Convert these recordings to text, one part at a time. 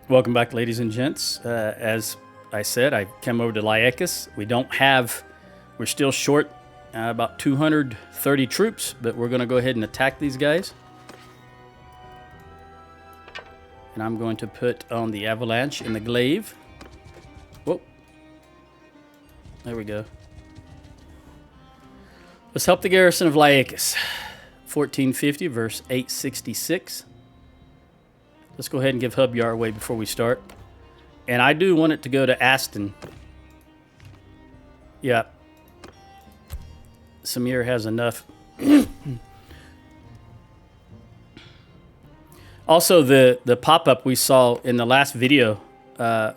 Welcome back, ladies and gents. As I said, I came over to Lyakis. We're still short about 230 troops, but we're going to go ahead and attack these guys. And I'm going to put on the avalanche in the glaive. Whoa. There we go. Let's help the garrison of Lyakis. 1450 verse 866. Let's go ahead and give Hubyar away before we start. And I do want it to go to Aston. Yeah. Samir has enough. Also, the pop-up we saw in the last video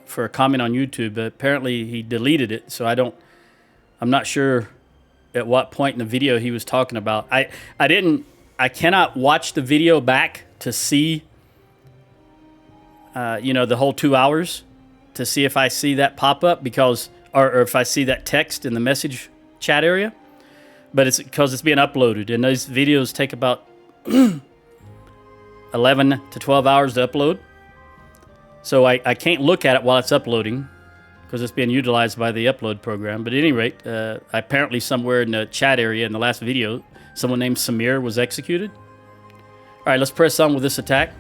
for a comment on YouTube, apparently he deleted it, so I'm not sure at what point in the video he was talking about. I cannot watch the video back to see the whole 2 hours to see if I see that pop up or if I see that text in the message chat area. But it's because it's being uploaded, and those videos take about 11 to 12 hours to upload. So I can't look at it while it's uploading because it's being utilized by the upload program. But at any rate, apparently somewhere in the chat area in the last video, someone named Samir was executed. All right, let's press on with this attack.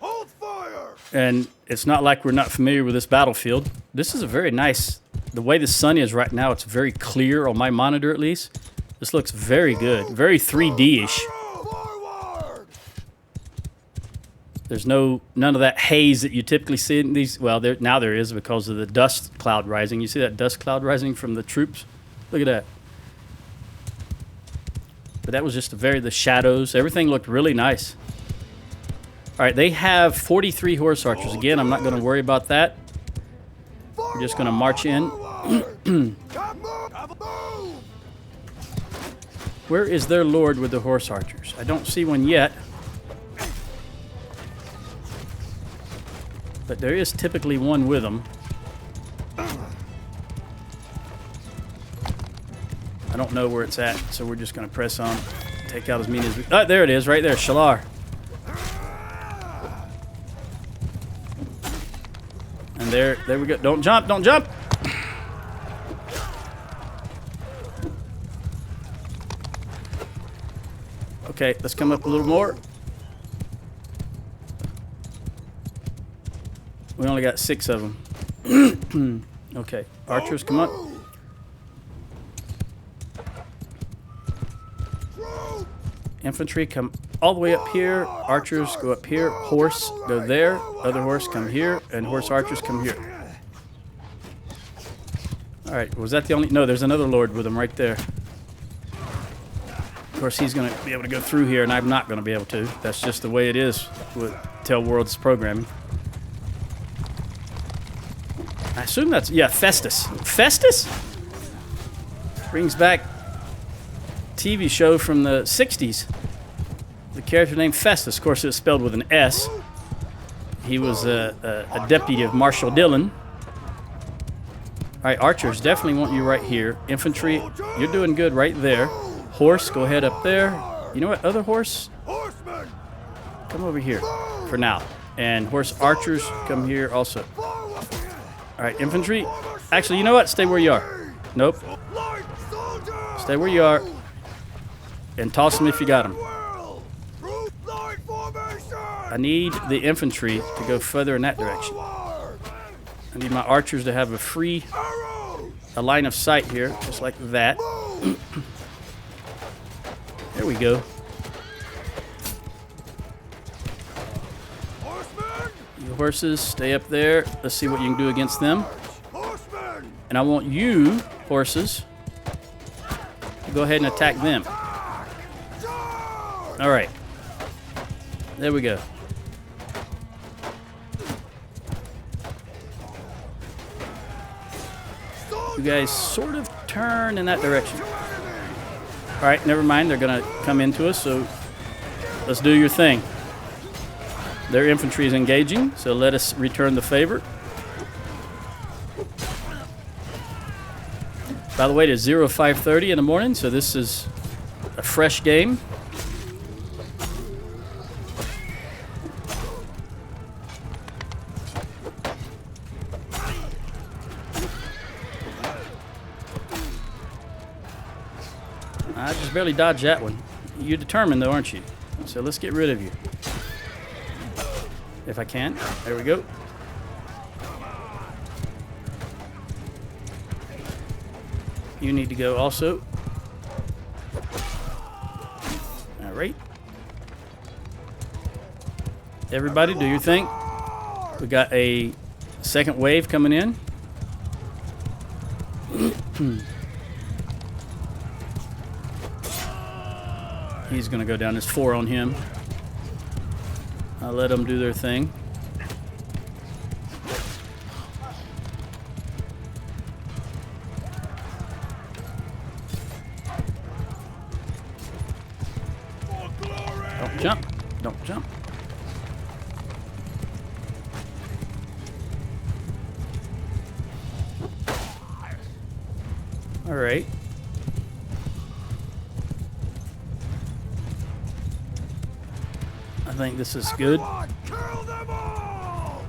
Hold fire! And it's not like we're not familiar with this battlefield. This is a very nice, the way the sun is right now, it's very clear on my monitor at least. This looks very good, very 3D-ish. There's none of that haze that you typically see in these. Well, now there is because of the dust cloud rising. You see that dust cloud rising from the troops? Look at that. But that was just the shadows. Everything looked really nice. All right, they have 43 horse archers. Again, I'm not going to worry about that. We're just going to march in. Where is their lord with the horse archers? I don't see one yet. But there is typically one with them. I don't know where it's at, so we're just going to press on. Take out as many as we... Oh, there it is, right there, Shalar. And there we go. Don't jump, don't jump! Okay, let's come up a little more. We only got 6 of them. Okay, archers, come up. Infantry, come all the way up here. Archers, go up here. Horse, go there. Other horse, come here. And horse archers, come here. All right, was that the only... No, there's another lord with him right there. Of course, he's going to be able to go through here, and I'm not going to be able to. That's just the way it is with Tell World's programming. I assume that's... Yeah, Festus. Festus? Brings back... TV show from the 60s. The character named Festus. Of course, it was spelled with an S. He was a deputy of Marshal Dillon. All right, archers, definitely want you right here. Infantry, you're doing good right there. Horse, go ahead up there. You know what, other horse? Come over here for now. And horse archers, come here also. All right, infantry. Actually, you know what? Stay where you are. Nope. Stay where you are. And toss them if you got them. I need the infantry to go further in that direction. I need my archers to have a line of sight here, just like that. There we go. You horses, stay up there. Let's see what you can do against them. And I want you, horses, to go ahead and attack them. All right. There we go. You guys sort of turn in that direction. All right, never mind. They're going to come into us, so let's do your thing. Their infantry is engaging, so let us return the favor. By the way, it is 05:30 in the morning, so this is a fresh game. I just barely dodged that one. You're determined, though, aren't you? So let's get rid of you. If I can. There we go. You need to go also. All right. Everybody, do your thing. We got a second wave coming in. He's going to go down. There's 4 on him. I'll let them do their thing. Don't jump. Don't jump. All right. I think this is good. Kill them all!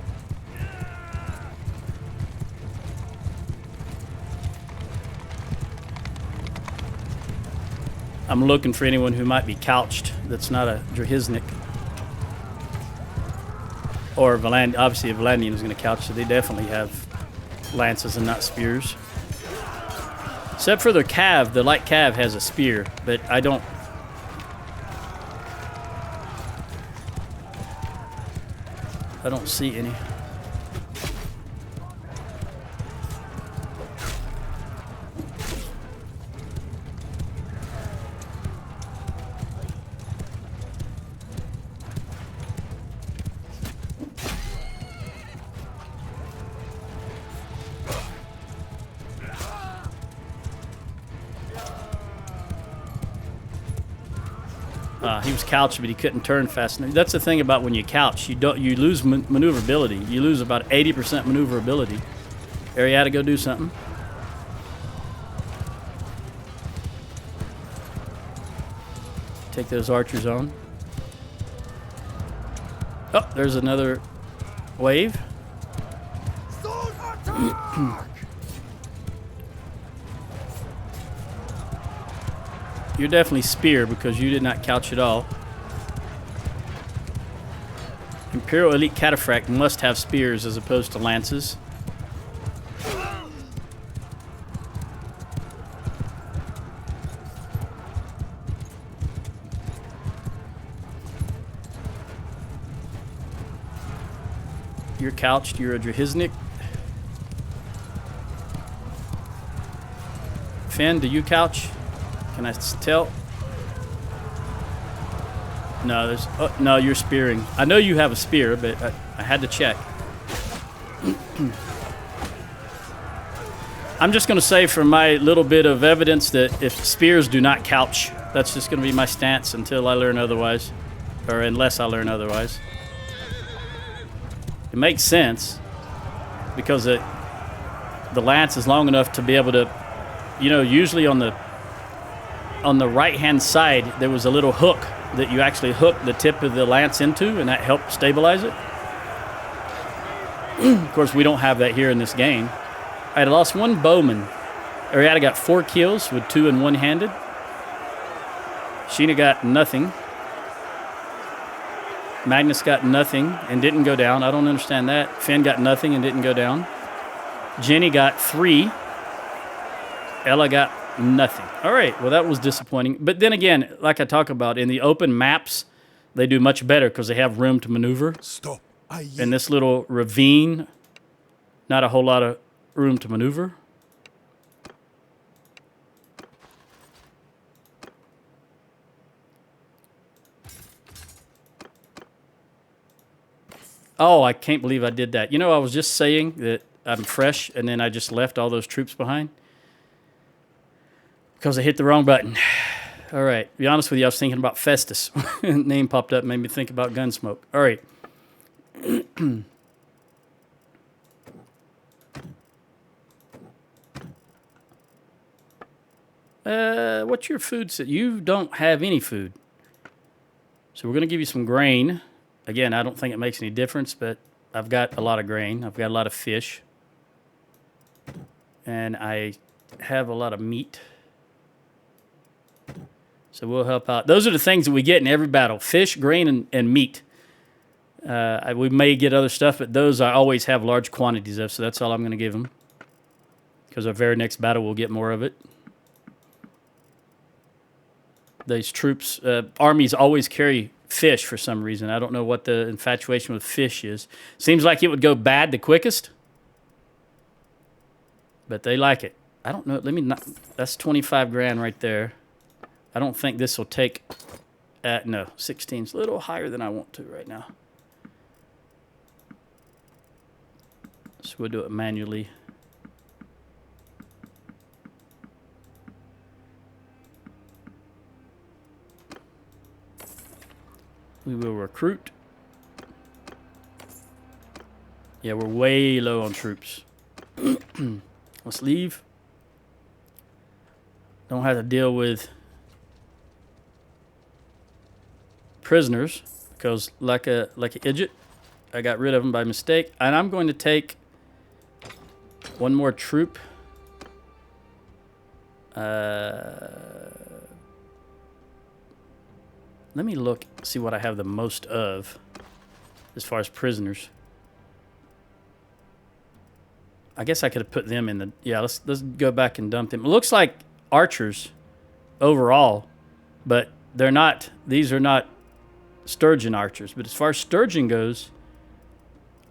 I'm looking for anyone who might be couched that's not a Drahiznik. Or Valand. Obviously, a Valandian is going to couch, so they definitely have lances and not spears. Except for the Cav. The light Cav has a spear, but I don't... see any. He was couched, but he couldn't turn fast enough. That's the thing about when you couch. You lose maneuverability. You lose about 80% maneuverability. There, you had to go do something. Take those archers on. Oh, there's another wave. You're definitely spear because you did not couch at all. Imperial Elite Cataphract must have spears as opposed to lances. You're couched. You're a Drahiznik. Finn, do you couch? Can I tell? No, there's... Oh, no, you're spearing. I know you have a spear, but I had to check. I'm just going to say from my little bit of evidence that if spears do not couch, that's just going to be my stance until I learn otherwise. Or unless I learn otherwise. It makes sense because the lance is long enough to be able to... You know, usually on the right-hand side, there was a little hook that you actually hooked the tip of the lance into, and that helped stabilize it. Of course, we don't have that here in this game. I had lost one bowman. Ariada got 4 kills with 2 and 1-handed. Sheena got nothing. Magnus got nothing and didn't go down. I don't understand that. Finn got nothing and didn't go down. Jenny got 3. Ella got nothing. All right, well, that was disappointing. But then again, like I talk about, in the open maps, they do much better because they have room to maneuver. Stop. In this little ravine, not a whole lot of room to maneuver. Oh, I can't believe I did that. You know, I was just saying that I'm fresh, and then I just left all those troops behind. Because I hit the wrong button. All right. To be honest with you, I was thinking about Festus. Name popped up, made me think about Gunsmoke. All right. What's your food set? You don't have any food. So we're going to give you some grain. Again, I don't think it makes any difference, but I've got a lot of grain. I've got a lot of fish. And I have a lot of meat. So we'll help out. Those are the things that we get in every battle. Fish, grain, and meat. We may get other stuff, but those I always have large quantities of, so that's all I'm going to give them. Because our very next battle, we'll get more of it. These troops, armies always carry fish for some reason. I don't know what the infatuation with fish is. Seems like it would go bad the quickest. But they like it. I don't know. Let me not. That's 25 grand right there. I don't think this will take. No, 16's a little higher than I want to right now. So we'll do it manually. We will recruit. Yeah, we're way low on troops. Let's leave. Don't have to deal with prisoners because like a idiot, I got rid of them by mistake. And I'm going to take one more troop. Let me look, see what I have the most of as far as prisoners. I guess I could have put them in the... Yeah, let's go back and dump them. It looks like archers overall, but they're not... These are not sturgeon archers. But as far as sturgeon goes,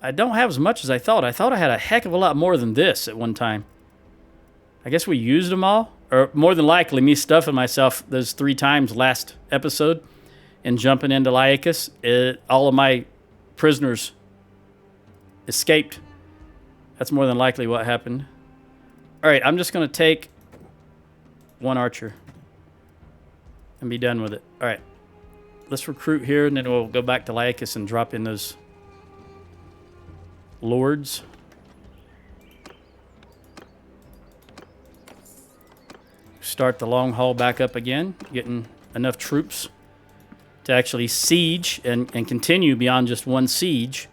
I don't have as much as I thought. I thought I had a heck of a lot more than this at one time. I guess we used them all. Or more than likely, me stuffing myself those 3 times last episode and jumping into Laicus, all of my prisoners escaped. That's more than likely what happened. All right, I'm just going to take 1 archer and be done with it. All right, let's recruit here, and then we'll go back to Laicus and drop in those lords. Start the long haul back up again, getting enough troops to actually siege and continue beyond just one siege,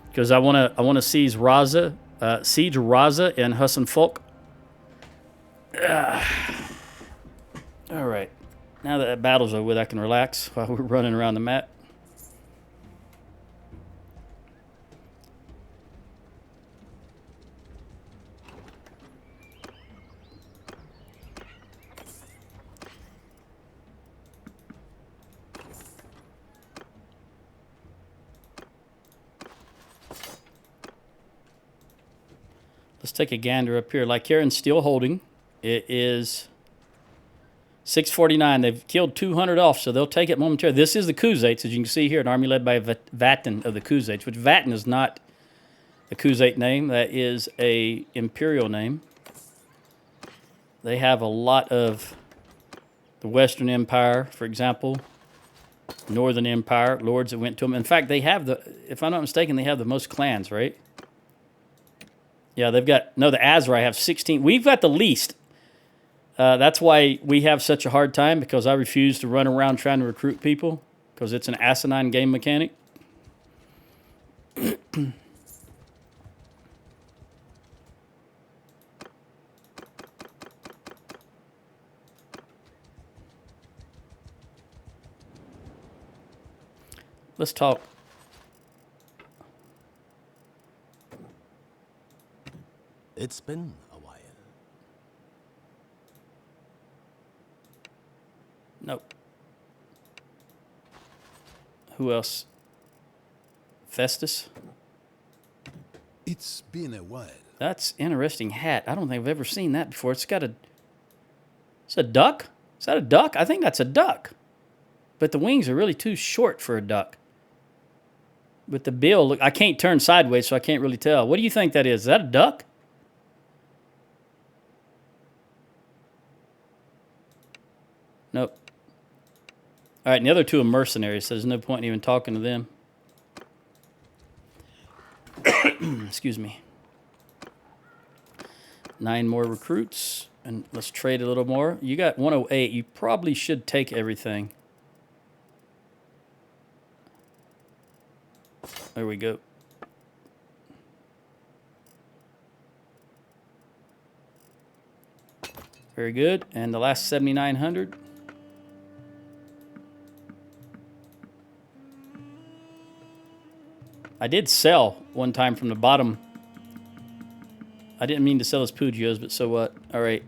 because I want to seize Raza, siege Raza and Husson Folk. All right, now that battle's over with, I can relax while we're running around the map. Let's take a gander up here. Lycarian's still holding. It is 649. They've killed 200 off, so they'll take it momentarily. This is the Khuzaits, as you can see here, an army led by Vatten of the Khuzaits, which Vatten is not a Khuzait name. That is a imperial name. They have a lot of the Western Empire, for example, Northern Empire, lords that went to them. In fact, they have the, if I'm not mistaken, they have the most clans, right? Yeah, they've got, no, the Azrai have 16. We've got the least. That's why we have such a hard time, because I refuse to run around trying to recruit people, because it's an asinine game mechanic. Let's talk. It's been a while. Nope. Who else? Festus? It's been a while. That's interesting hat. I don't think I've ever seen that before. It's got a... It's a duck? Is that a duck? I think that's a duck. But the wings are really too short for a duck. But the bill, look, I can't turn sideways, so I can't really tell. What do you think that is? Is that a duck? Nope. All right, and the other 2 are mercenaries, so there's no point in even talking to them. Excuse me. 9 more recruits, and let's trade a little more. You got 108. You probably should take everything. There we go. Very good. And the last 7,900. I did sell one time from the bottom. I didn't mean to sell his Pugios, but so what? All right.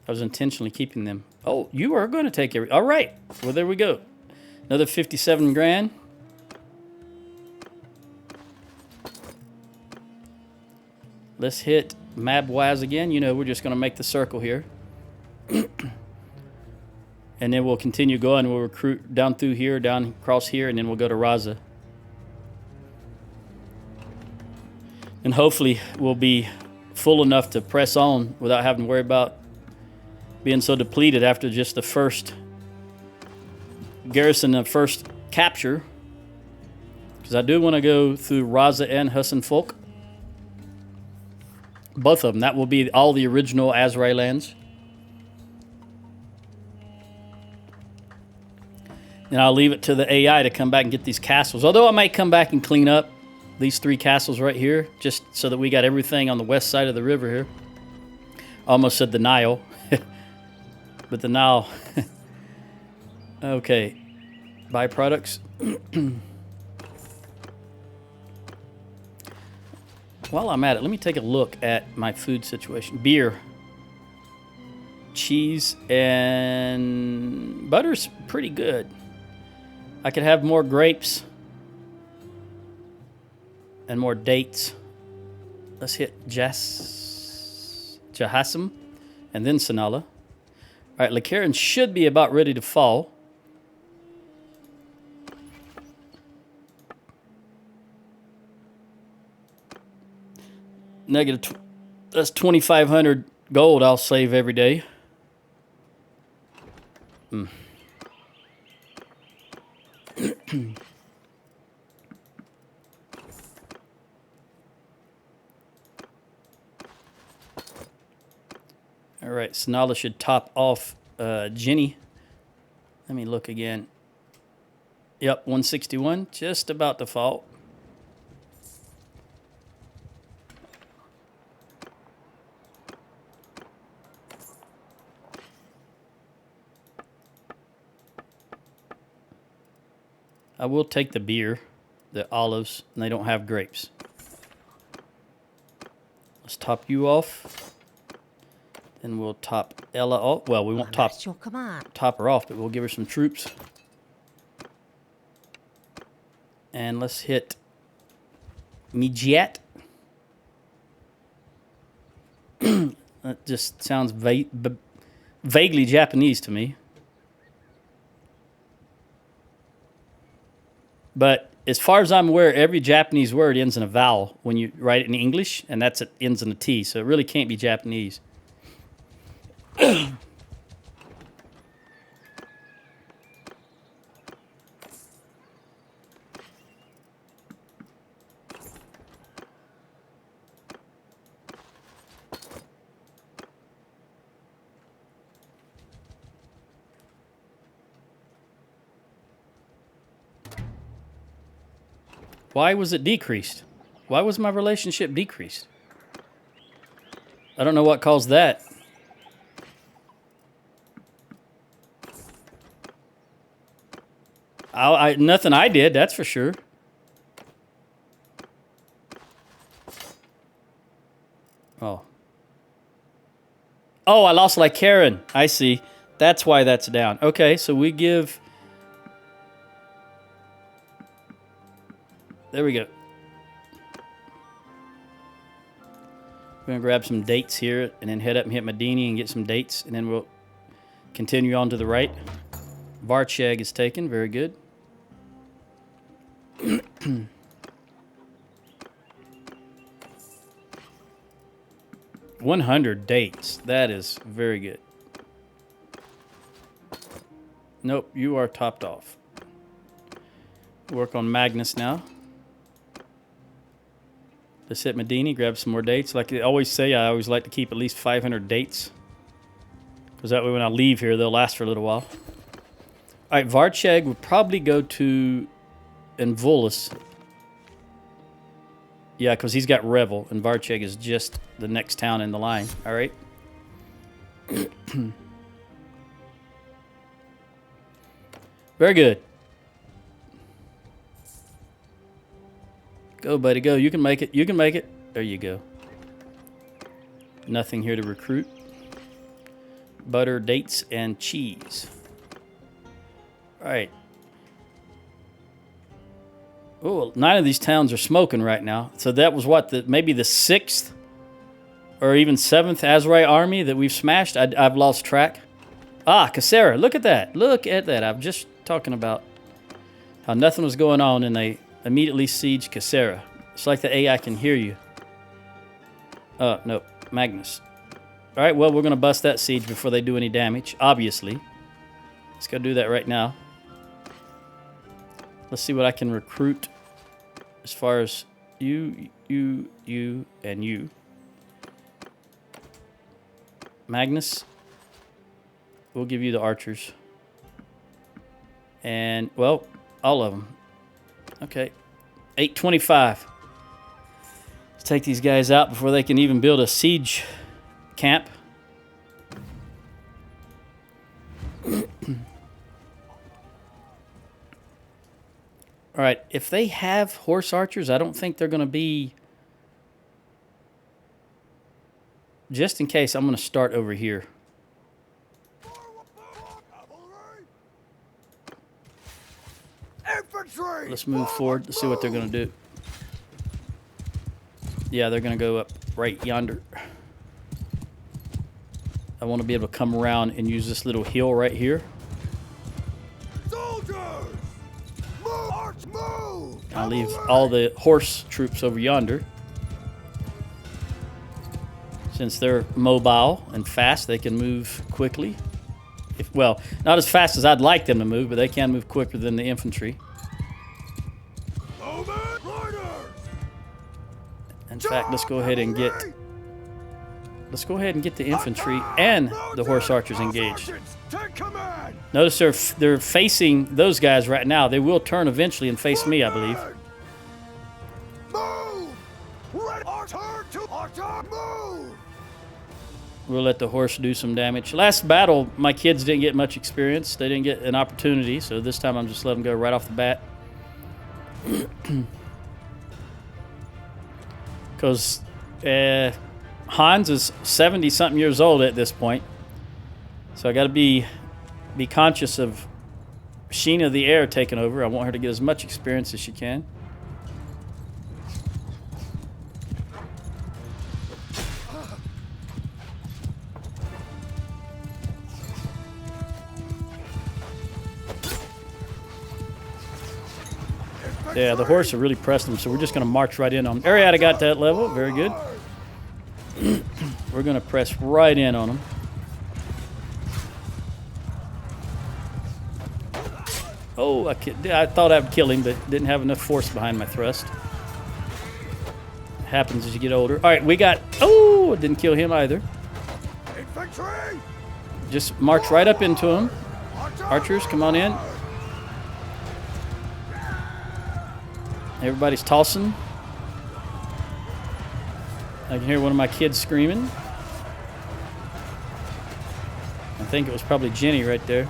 I was intentionally keeping them. Oh, you are going to take every... All right. Well, there we go. Another 57 grand. Let's hit Mabwaz again. You know, we're just going to make the circle here. And then we'll continue going. We'll recruit down through here, down across here, and then we'll go to Raza. And hopefully we'll be full enough to press on without having to worry about being so depleted after just the first garrison, the first capture. Because I do want to go through Raza and Hassan Folk. Both of them. That will be all the original Azrai lands. And I'll leave it to the AI to come back and get these castles. Although I might come back and clean up these 3 castles right here, just so that we got everything on the west side of the river here. I almost said the Nile. But the Nile... Okay. Byproducts. While I'm at it, let me take a look at my food situation. Beer. Cheese and butter's pretty good. I could have more grapes and more dates. Let's hit Jahassim and then Sanala. All right, Lakaran should be about ready to fall. That's 2,500 gold I'll save every day. All right, Sanala should top off Jenny. Let me look again. Yep, 161, just about to fall. I will take the beer, the olives, and they don't have grapes. Let's top you off. Then we'll top Ella off. Well, we won't top her off, but we'll give her some troops. And let's hit Mijiat. That just sounds vaguely Japanese to me. But as far as I'm aware, every Japanese word ends in a vowel when you write it in English, and it ends in a T, so it really can't be Japanese. Why was it decreased? Why was my relationship decreased? I don't know what caused that. Nothing I did, that's for sure. Oh. Oh, I lost like Karen. I see. That's why that's down. Okay, so we give... There we go. We're going to grab some dates here and then head up and hit Medini and get some dates. And then we'll continue on to the right. Varcheg is taken. Very good. 100 dates. That is very good. Nope, you are topped off. Work on Magnus now. Let's hit Medini, grab some more dates. Like I always say, I always like to keep at least 500 dates. Because that way when I leave here, they'll last for a little while. All right, Varcheg would probably go to Envolus. Yeah, because he's got Revel, and Varcheg is just the next town in the line. All right. Very good. Go, buddy, go. You can make it. You can make it. There you go. Nothing here to recruit. Butter, dates, and cheese. All right. Oh, 9 of these towns are smoking right now. So that was what? Maybe the 6th or even 7th Azrai army that we've smashed? I've lost track. Ah, Cassera. Look at that. Look at that. I'm just talking about how nothing was going on and they immediately siege Cassera. It's like the AI can hear you. No. Magnus. All right, well, we're going to bust that siege before they do any damage, obviously. Let's go do that right now. Let's see what I can recruit as far as you, and you. Magnus, we'll give you the archers. And, well, all of them. Okay, 825. Let's take these guys out before they can even build a siege camp. All right, if they have horse archers, I don't think they're going to be... Just in case, I'm going to start over here. Infantry! Let's move forward. Let's see what they're going to do. Yeah, they're going to go up right yonder. I want to be able to come around and use this little hill right here. Soldiers! Move! March, move! I'll leave all the horse troops over yonder. Since they're mobile and fast, they can move quickly. Well, not as fast as I'd like them to move, but they can move quicker than the infantry. In fact, let's go ahead and get the infantry and the horse archers engaged. Notice they're facing those guys right now. They will turn eventually and face me, I believe. We'll let the horse do some damage. Last battle, my kids didn't get much experience. They didn't get an opportunity, so this time I'm just letting them go right off the bat. Because Hans is 70-something years old at this point. So I got to be conscious of Sheena the heir taking over. I want her to get as much experience as she can. Yeah, the horse have really pressed them, so we're just going to march right in on them. Ariada got that level. Very good. We're going to press right in on them. Oh, I thought I would kill him, but didn't have enough force behind my thrust. Happens as you get older. All right, we got... Oh, didn't kill him either. Infantry! Just march right up into him. Archers, come on in. Everybody's tossing. I can hear one of my kids screaming. I think it was probably Jenny right there.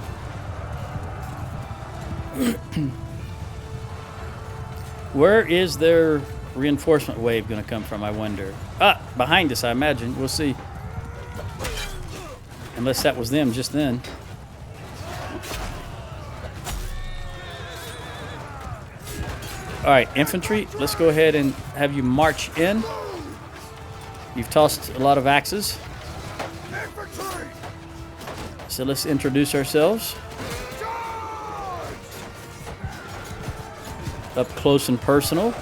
Where is their reinforcement wave going to come from, I wonder? Ah, behind us, I imagine. We'll see. Unless that was them just then. All right, infantry, let's go ahead and have you march in. You've tossed a lot of axes. So let's introduce ourselves. Up close and personal.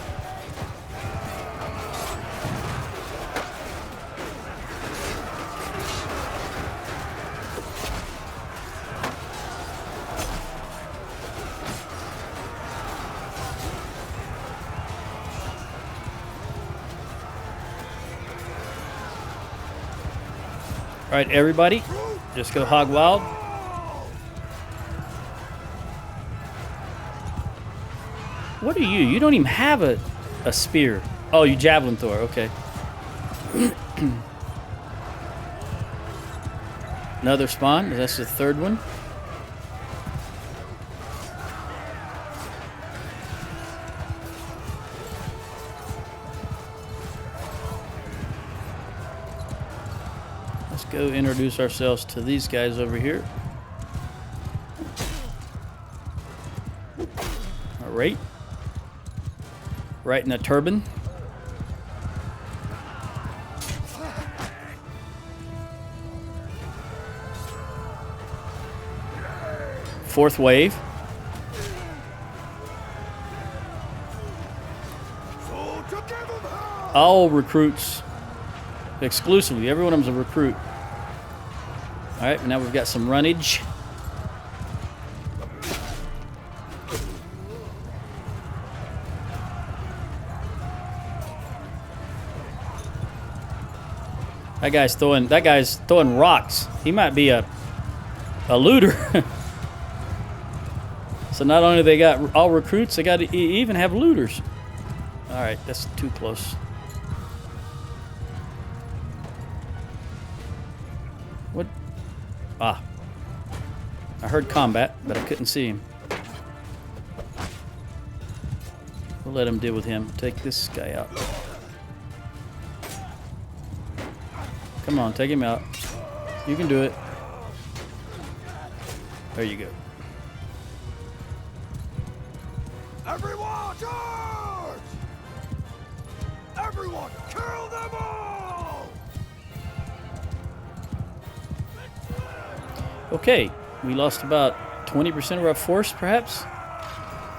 All right, everybody, just go hog wild. What are you? You don't even have a spear. Oh, you javelin thrower. Okay. Another spawn. That's the third one. go introduce ourselves to these guys over here. All right. Right in the turban. Fourth wave. So to give 'em hell! All recruits exclusively. Every one of them's a recruit. All right, now we've got some runnage. That guy's throwing rocks. He might be a looter. So not only they got all recruits, they got to even have looters. All right, that's too close. What? Ah. I heard combat, but I couldn't see him. We'll let him deal with him. Take this guy out. Come on, take him out. You can do it. There you go. Everyone, charge! Everyone, kill them all! Okay, we lost about 20% of our force, perhaps.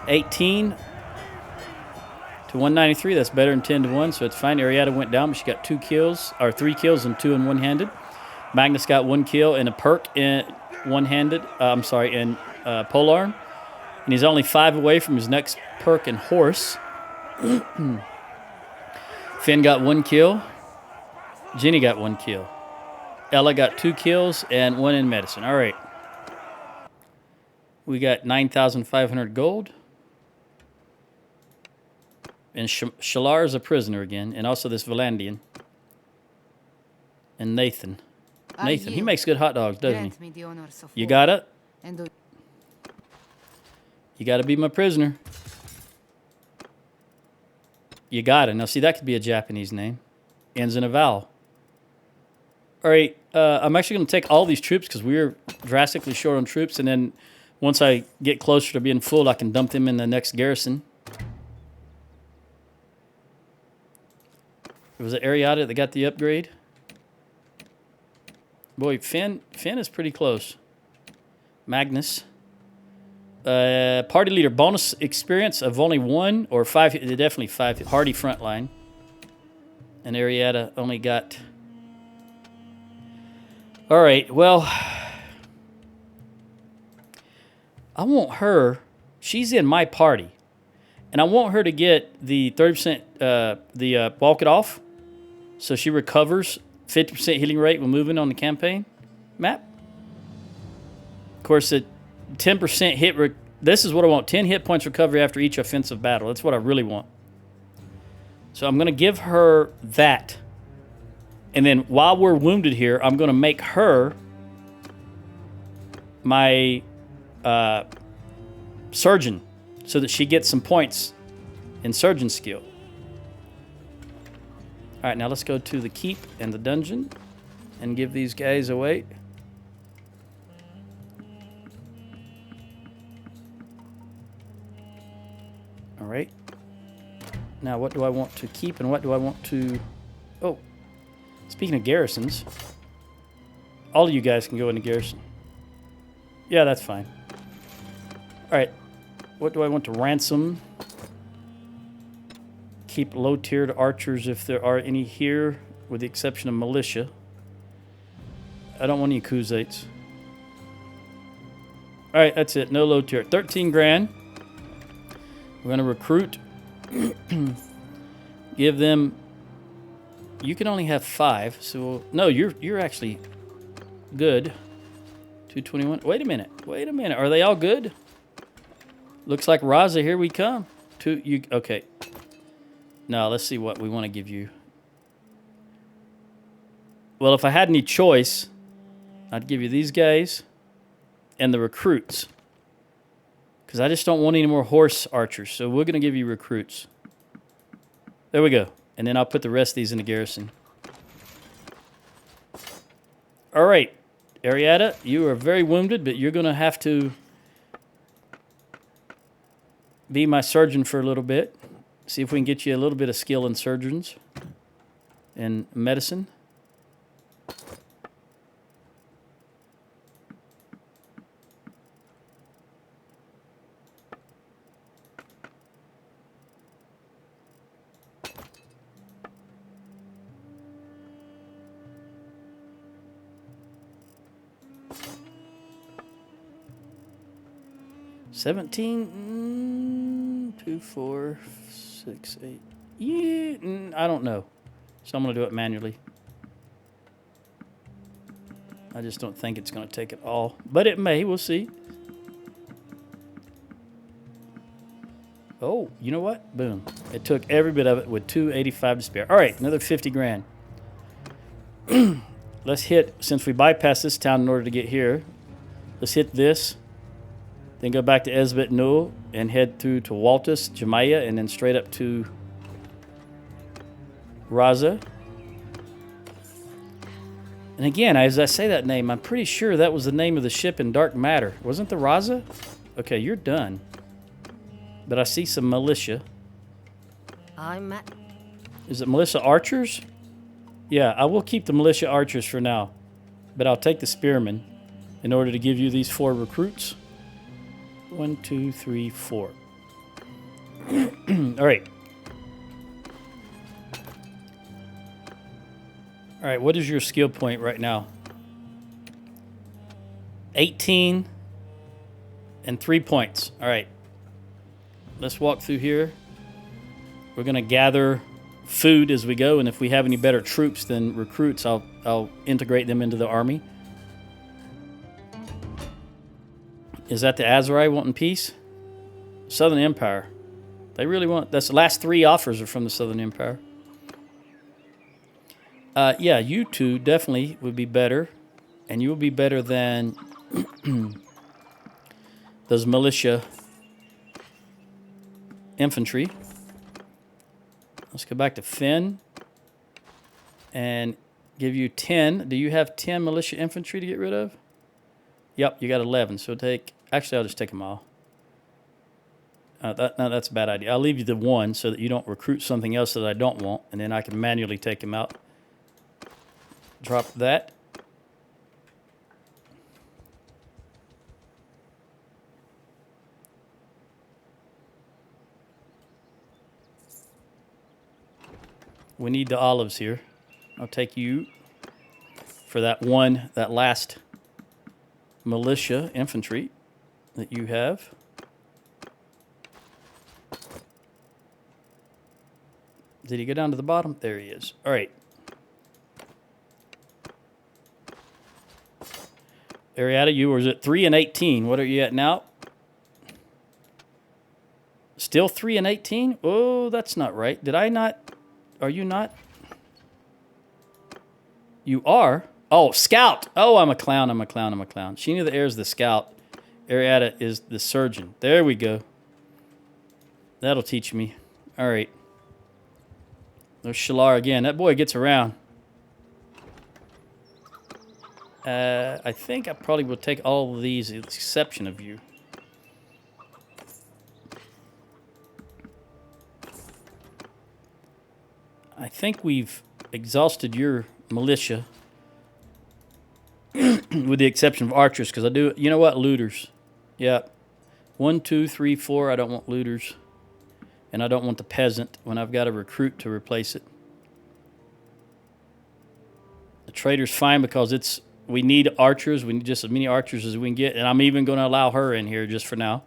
18 to 193. That's better than 10 to 1, so it's fine. Arietta went down, but she got 2 kills, or 3 kills and 2 in one-handed. Magnus got 1 kill and a perk in one-handed. In polearm. And he's only 5 away from his next perk in horse. Finn got 1 kill. Jenny got 1 kill. Ella got 2 kills and 1 in medicine. All right. We got 9,500 gold. And Shalar is a prisoner again. And also this Valandian. And Nathan. Nathan, he makes good hot dogs, doesn't he? You got it? You got to be my prisoner. You got it. Now, see, that could be a Japanese name. Ends in a vowel. All right, I'm actually going to take all these troops because we're drastically short on troops. And then once I get closer to being full, I can dump them in the next garrison. Was it Arietta that got the upgrade? Boy, Finn is pretty close. Magnus. Party leader bonus experience of only 1 or 5. Definitely 5. Hardy frontline. And Arietta only got. All right. Well, I want her. She's in my party, and I want her to get the 30% walk it off, so she recovers 50% healing rate when moving on the campaign map. Of course, it. 10% hit. This is what I want. 10 hit points recovery after each offensive battle. That's what I really want. So I'm going to give her that. And then while we're wounded here, I'm going to make her my surgeon so that she gets some points in surgeon skill. All right, now let's go to the keep and the dungeon and give these guys away. All right. Now, what do I want to keep and what do I want to... Oh, speaking of garrisons, all of you guys can go into garrison. Yeah, that's fine. All right. What do I want to ransom? Keep low-tiered archers if there are any here, with the exception of militia. I don't want any Khuzaits. All right, that's it. No low-tier. 13 grand. We're going to recruit. Give them... You can only have 5, so... No, you're actually good. 221. Wait a minute. Are they all good? Looks like Raza, here we come. Okay. Now, let's see what we want to give you. Well, if I had any choice, I'd give you these guys and the recruits. Because I just don't want any more horse archers. So we're going to give you recruits. There we go. And then I'll put the rest of these in the garrison. All right, Arietta, you are very wounded, but you're going to have to be my surgeon for a little bit. See if we can get you a little bit of skill in surgeons and medicine. $17, 2, 4, 6, 8. Yeah, I don't know. So I'm going to do it manually. I just don't think it's going to take it all. But it may. We'll see. Oh, you know what? Boom. It took every bit of it with 285 to spare. All right, another 50 grand. Let's hit, since we bypassed this town in order to get here, let's hit this. Then go back to Esbit Nul and head through to Waltus, Jemaya, and then straight up to Raza. And again, as I say that name, I'm pretty sure that was the name of the ship in Dark Matter. Wasn't the Raza? Okay, you're done. But I see some militia. I'm at... Is it militia archers? Yeah, I will keep the militia archers for now. But I'll take the spearmen in order to give you these 4 recruits. 1, 2, 3, 4. All right. All right, what is your skill point right now? 18 and 3 points. All right. Let's walk through here. We're going to gather food as we go, and if we have any better troops than recruits, I'll integrate them into the army. Is that the Azerai wanting peace? Southern Empire. They really want... That's the last 3 offers are from the Southern Empire. Yeah, you two definitely would be better. And you will be better than those militia infantry. Let's go back to Finn and give you 10. Do you have 10 militia infantry to get rid of? Yep, you got 11. So take... Actually, I'll just take them all. No, that's a bad idea. I'll leave you the 1 so that you don't recruit something else that I don't want, and then I can manually take them out. Drop that. We need the olives here. I'll take you for that last militia infantry that you have. Did he go down to the bottom? There he is. All right. Arietta, you were at 3 and 18. What are you at now? Still 3 and 18? Oh, that's not right. Did I not? Are you not? You are? Oh, scout. Oh, I'm a clown. I'm a clown. I'm a clown. Sheena the Air is the scout. Arietta is the surgeon. There we go. That'll teach me. All right. There's Shalar again. That boy gets around. I think I probably will take all of these, with the exception of you. I think we've exhausted your militia, with the exception of archers, because I do... You know what? Looters. Yeah. 1, 2, 3, 4. I don't want looters. And I don't want the peasant when I've got a recruit to replace it. The trader's fine because it's... We need archers. We need just as many archers as we can get. And I'm even going to allow her in here just for now.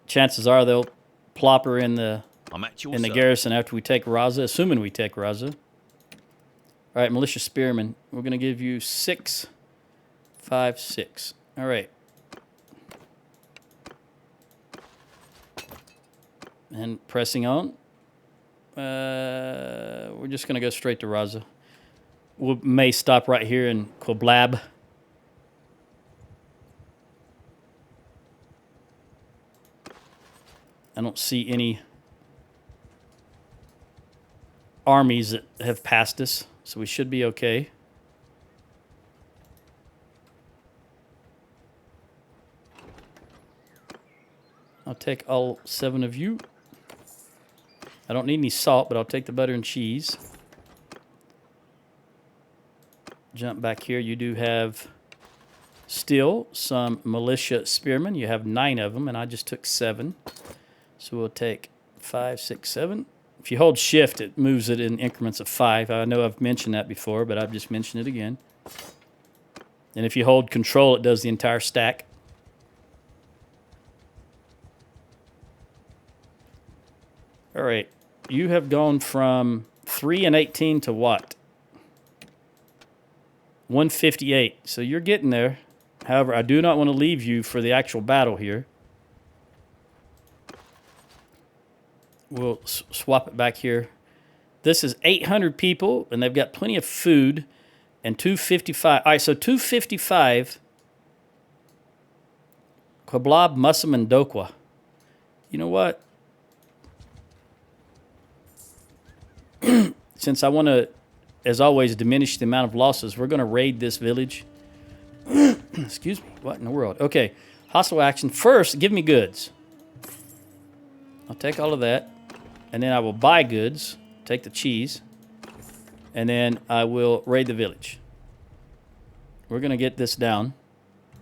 Chances are they'll plop her in the garrison after we take Raza, assuming we take Raza. All right, militia spearmen. We're going to give you 6, 5, 6. All right. And pressing on. We're just going to go straight to Raza. We may stop right here in Qoblab. I don't see any armies that have passed us, so we should be okay. take all 7 of you. I don't need any salt, but I'll take the butter and cheese. Jump back here. You do have still some militia spearmen. You have 9 of them, and I just took 7. So we'll take 5, 6, 7. If you hold shift, it moves it in increments of 5. I know I've mentioned that before, but I've just mentioned it again. And if you hold control, it does the entire stack. All right, you have gone from 3 and 18 to what? 158. So you're getting there. However, I do not want to leave you for the actual battle here. We'll swap it back here. This is 800 people, and they've got plenty of food, and 255. All right, so 255. Kwablab, Musum, and Dokwa. You know what? Since I want to, as always, diminish the amount of losses, we're going to raid this village. Excuse me. What in the world? Okay. Hostile action. First, give me goods. I'll take all of that. And then I will buy goods. Take the cheese. And then I will raid the village. We're going to get this down.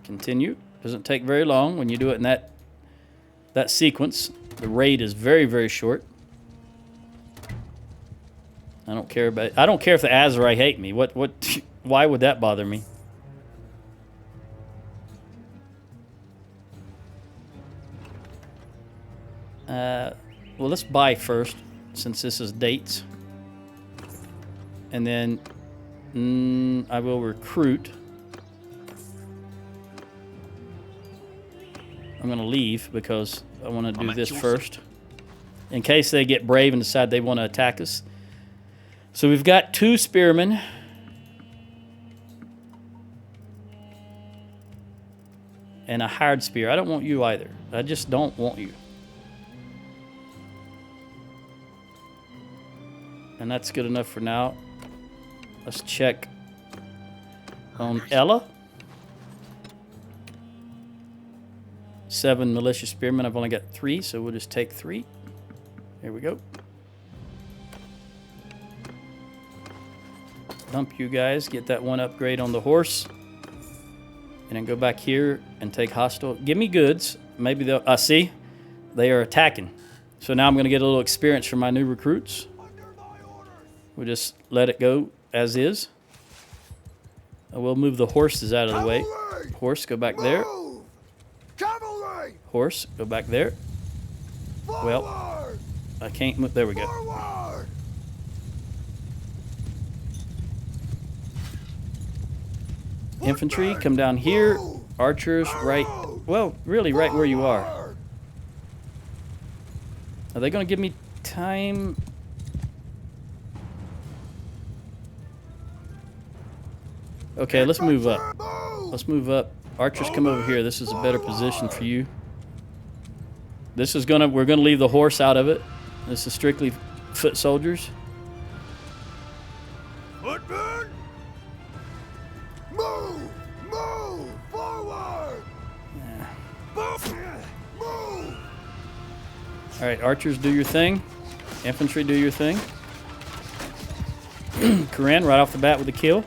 Continue. Doesn't take very long when you do it in that sequence. The raid is very, very short. I don't care about. I don't care if the Azurai hate me. What? Why would that bother me? Well, let's buy first, since this is dates, and then I will recruit. I'm going to leave because I want to do this first, in case they get brave and decide they want to attack us. So we've got 2 spearmen. And a hired spear. I don't want you either. I just don't want you. And that's good enough for now. Let's check on Ella. 7 militia spearmen. I've only got 3, so we'll just take 3. There we go. Dump you guys, get that 1 upgrade on the horse, and then go back here and take hostile. Give me goods. Maybe they'll. See, they are attacking. So now I'm going to get a little experience from my new recruits. We'll just let it go as is. I will move the horses out of the way. Horse, go back there. Horse, go back there. Well, I can't move. There we go. Infantry, come down here. Archers, right. Well, really, right where you are. Are they going to give me time? Okay, let's move up. Let's move up. Archers, come over here. This is a better position for you. This is we're gonna leave the horse out of it. This is strictly foot soldiers. Footmen! Move! Move! Forward! Yeah. Move! All right, archers, do your thing. Infantry, do your thing. Corinne, right off the bat with the kill.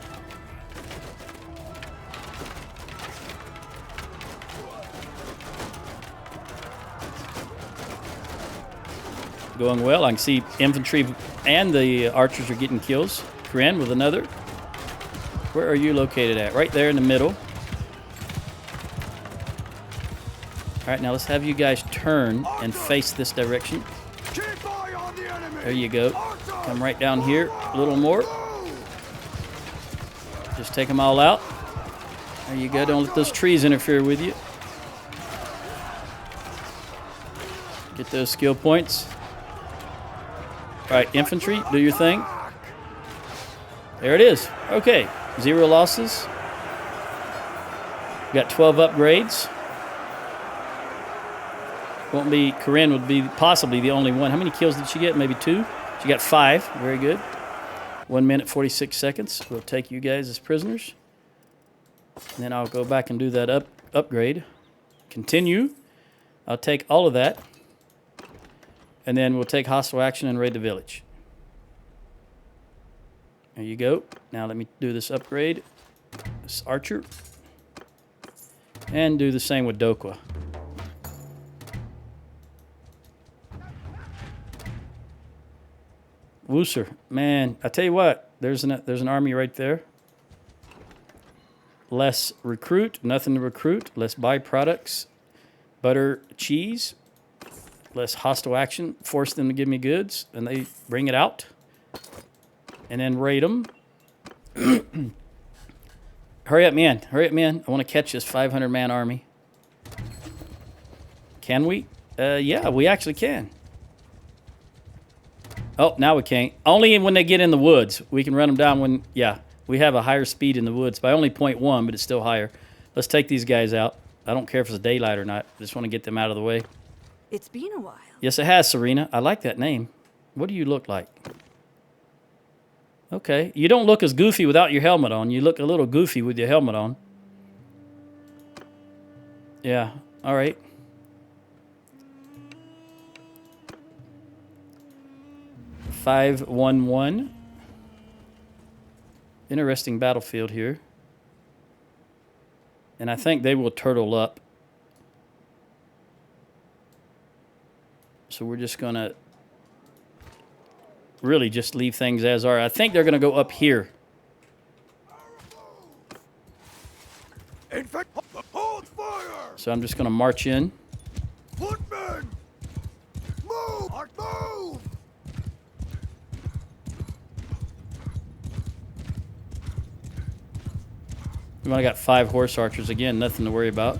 Going well. I can see infantry and the archers are getting kills. Corinne with another. Where are you located at? Right there in the middle. All right, now let's have you guys turn and face this direction. There you go. Come right down here. A little more. Just take them all out. There you go. Don't let those trees interfere with you. Get those skill points. All right, infantry, do your thing. There it is. Okay, 0 losses. We got 12 upgrades. Won't be, Corinne would be possibly the only one. How many kills did she get? Maybe 2? She got 5. Very good. 1 minute, 46 seconds. We'll take you guys as prisoners. And then I'll go back and do that upgrade. Continue. I'll take all of that. And then we'll take hostile action and raid the village. There you go. Now let me do this upgrade. This archer. And do the same with Dokwa. Wooser. Man, I tell you what. There's an army right there. Less recruit. Nothing to recruit. Less byproducts. Butter, cheese. Less hostile action. Force them to give me goods. And they bring it out. And then raid them. Hurry up, man. Hurry up, man. I want to catch this 500-man army. Can we? Yeah, we actually can. Oh, now we can't. Only when they get in the woods. We can run them down when... Yeah, we have a higher speed in the woods by only 0.1, but it's still higher. Let's take these guys out. I don't care if it's daylight or not. I just want to get them out of the way. It's been a while. Yes, it has, Serena. I like that name. What do you look like? Okay. You don't look as goofy without your helmet on. You look a little goofy with your helmet on. Yeah. All right. (5-1-1). Interesting battlefield here. And I think they will turtle up. So we're just going to really just leave things as are. I think they're going to go up here. Infect, hold fire! So I'm just going to march in. Footmen! Move! Move! We've only got 5 horse archers. Again, nothing to worry about.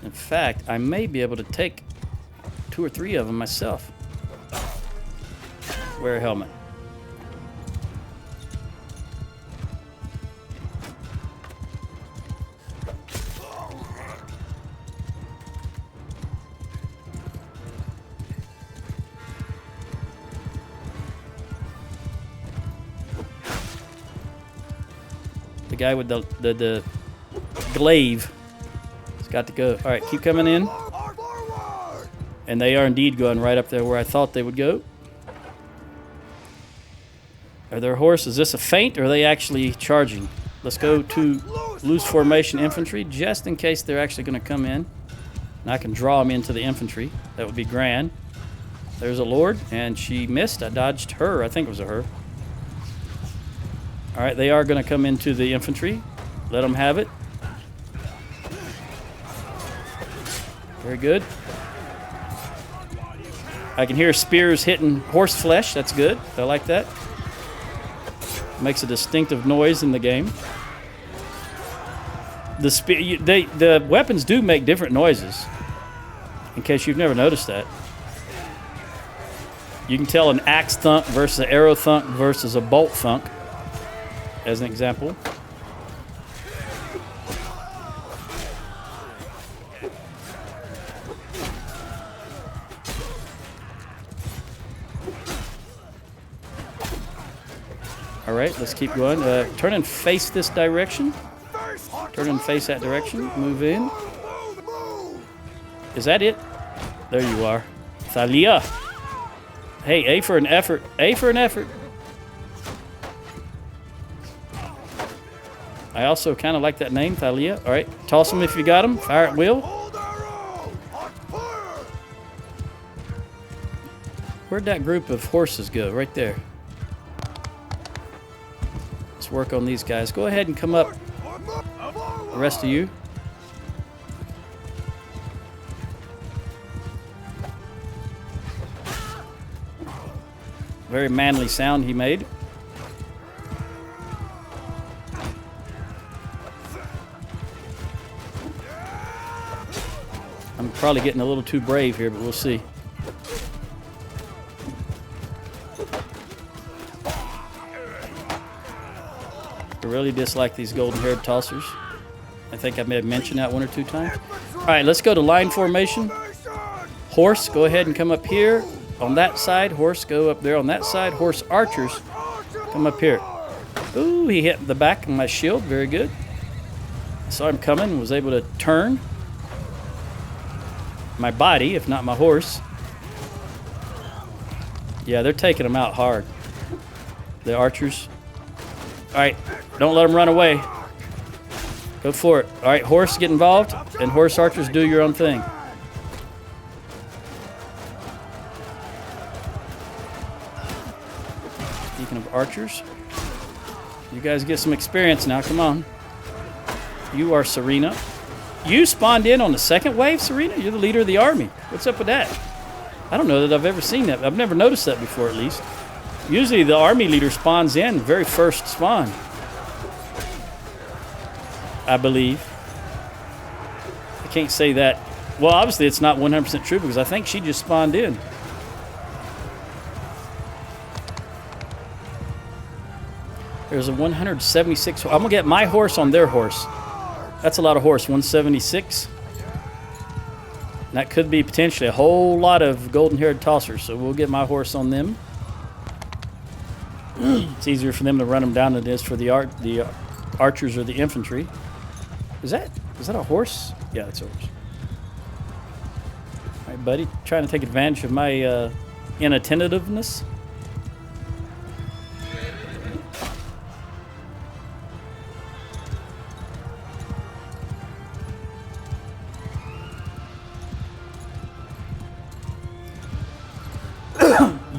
In fact, I may be able to take 2 or 3 of them myself. Wear a helmet. The guy with the glaive has got to go. All right, keep coming in. And they are indeed going right up there where I thought they would go. Are their horses? Is this a feint or are they actually charging? Let's go to loose formation infantry just in case they're actually going to come in. And I can draw them into the infantry. That would be grand. There's a lord, and she missed. I dodged her. I think it was a her. All right, they are going to come into the infantry. Let them have it. Very good. I can hear spears hitting horse flesh. That's good. I like that. Makes a distinctive noise in the game. The weapons do make different noises. In case you've never noticed that. You can tell an axe thunk versus an arrow thunk versus a bolt thunk. As an example. All right, let's keep going. Turn and face this direction. Turn and face that direction. Move in. Is that it? There you are. Thalia. Hey, A for an effort. A for an effort. I also kind of like that name, Thalia. All right, toss them if you got them. Fire at will. Where'd that group of horses go? Right there. Let's work on these guys. Go ahead and come up. The rest of you. Very manly sound he made. I'm probably getting a little too brave here, but we'll see. I really dislike these golden-haired tossers. I think I may have mentioned that 1 or 2 times. All right, let's go to line formation. Horse, go ahead and come up here on that side. Horse, go up there on that side. Horse archers, come up here. Ooh, he hit the back of my shield. Very good. I saw him coming and was able to turn. my body, if not my horse. Yeah, they're taking them out hard. The archers. All right, don't let them run away. Go for it. All right, horse, get involved, and horse archers, do your own thing. Speaking of archers, you guys get some experience now. Come on. You are Serena. You spawned in on the second wave, Serena? You're the leader of the army. What's up with that? I don't know that I've ever seen that. I've never noticed that before, at least. Usually the army leader spawns in very first spawn, I believe. I can't say that. Well, obviously it's not 100% true because I think she just spawned in. There's a 176. I'm going to get my horse on their horse. That's a lot of horse, 176. That could be potentially a whole lot of golden-haired tossers, so we'll get my horse on them. It's easier for them to run them down than it is for the archers or the infantry. Is that a horse? Yeah, that's a horse. All right, buddy, trying to take advantage of my inattentiveness.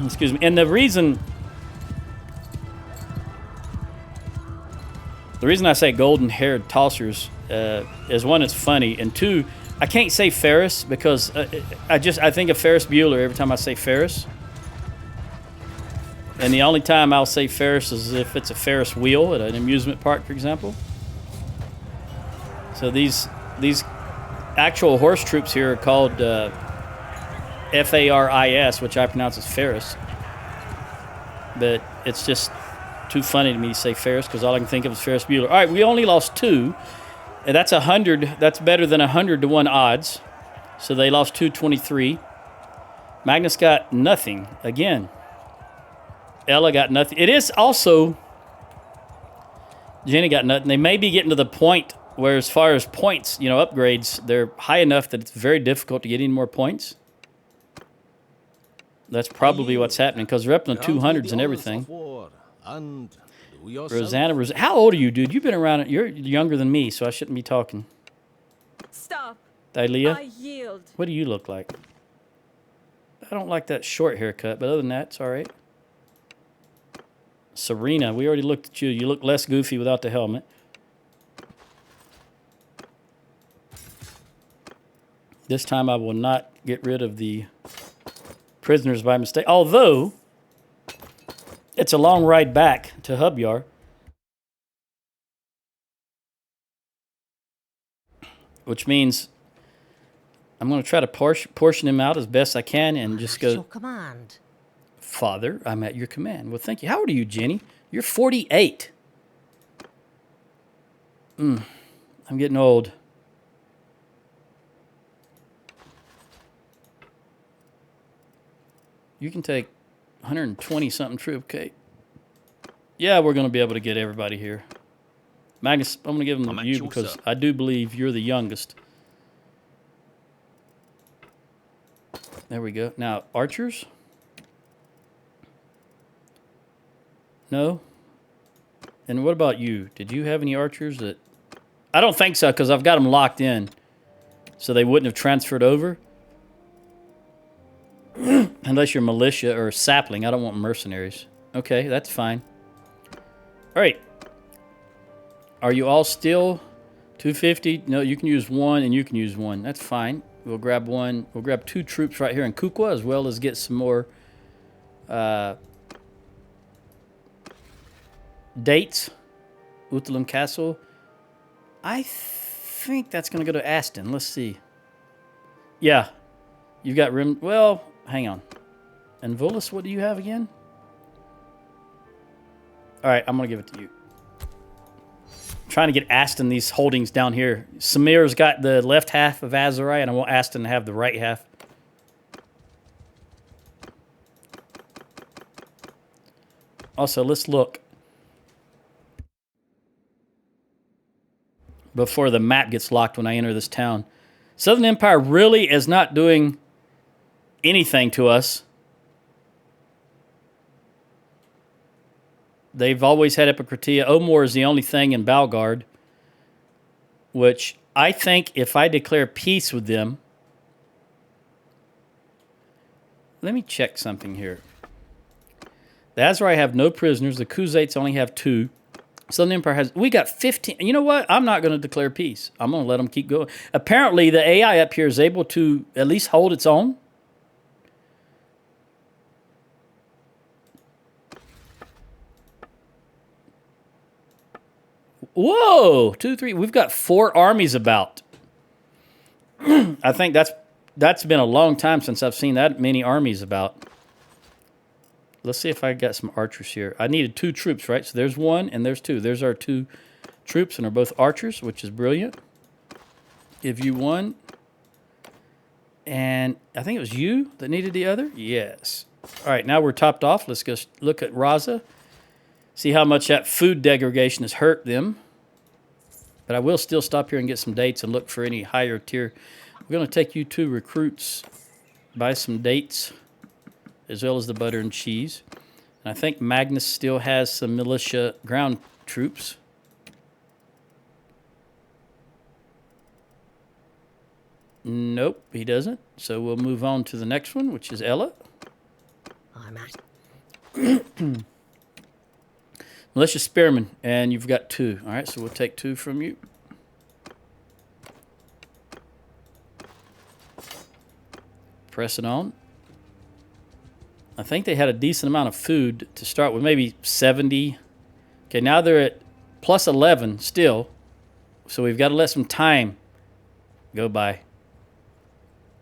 Excuse me. And the reason I say golden-haired tossers is, one, it's funny, and two, I can't say Ferris because I think of Ferris Bueller every time I say Ferris. And the only time I'll say Ferris is if it's a Ferris wheel at an amusement park, for example. So these actual horse troops here are called Faris, which I pronounce as Ferris. But it's just too funny to me to say Ferris because all I can think of is Ferris Bueller. All right, we only lost 2. And that's 100. That's better than 100 to 1 odds. So they lost 223. Magnus got nothing again. Ella got nothing. It is also Jenny got nothing. They may be getting to the point where, as far as points, upgrades, they're high enough that it's very difficult to get any more points. That's probably what's happening because they're up in the 200s and everything. Rosanna, how old are you, dude? You've been around. You're younger than me, so I shouldn't be talking. Stop. Dalia? I yield. What do you look like? I don't like that short haircut, but other than that, it's all right. Serena, we already looked at you. You look less goofy without the helmet. This time I will not get rid of the prisoners by mistake. Although, it's a long ride back to Hubyar. Which means I'm going to try to portion him out as best I can and just go, Your command. Father, I'm at your command. Well, thank you. How old are you, Jenny? You're 48. I'm getting old. You can take 120-something troop, okay? Yeah, we're going to be able to get everybody here. Magnus, I'm going to give them to you because I do believe you're the youngest. There we go. Now, archers? No? And what about you? Did you have any archers that... I don't think so because I've got them locked in. So they wouldn't have transferred over. Unless you're militia or sapling. I don't want mercenaries. Okay, that's fine. All right. Are you all still 250? No, you can use 1 and you can use 1. That's fine. We'll grab 1. We'll grab 2 troops right here in Kukwa as well as get some more dates. Uthalam Castle. I think that's going to go to Aston. Let's see. Yeah. You've got rim. Well, hang on. And Volus, what do you have again? All right, I'm going to give it to you. I'm trying to get Aston these holdings down here. Samir's got the left half of Azurai, and I want Aston to have the right half. Also, let's look. Before the map gets locked when I enter this town. Southern Empire really is not doing anything to us. They've always had Epicratia. Omor is the only thing in Balgard, which I think if I declare peace with them... Let me check something here. The Azerai have no prisoners. The Khuzaits only have 2. Southern Empire has... We got 15... You know what? I'm not going to declare peace. I'm going to let them keep going. Apparently, the AI up here is able to at least hold its own. Whoa! 2, 3... We've got 4 armies about. I think that's been a long time since I've seen that many armies about. Let's see if I got some archers here. I needed 2 troops, right? So there's 1 and there's 2. There's our 2 troops, and they're both archers, which is brilliant. Give you 1. And I think it was you that needed the other? Yes. All right, now we're topped off. Let's go look at Raza. See how much that food degradation has hurt them. But I will still stop here and get some dates and look for any higher tier. We're going to take you 2 recruits, buy some dates, as well as the butter and cheese. And I think Magnus still has some militia ground troops. Nope, he doesn't. So we'll move on to the next one, which is Ella. I'm at. Militia spearmen, and you've got 2. All right, so we'll take 2 from you. Press it on. I think they had a decent amount of food to start with, maybe 70. Okay, now they're at plus 11 still, so we've got to let some time go by.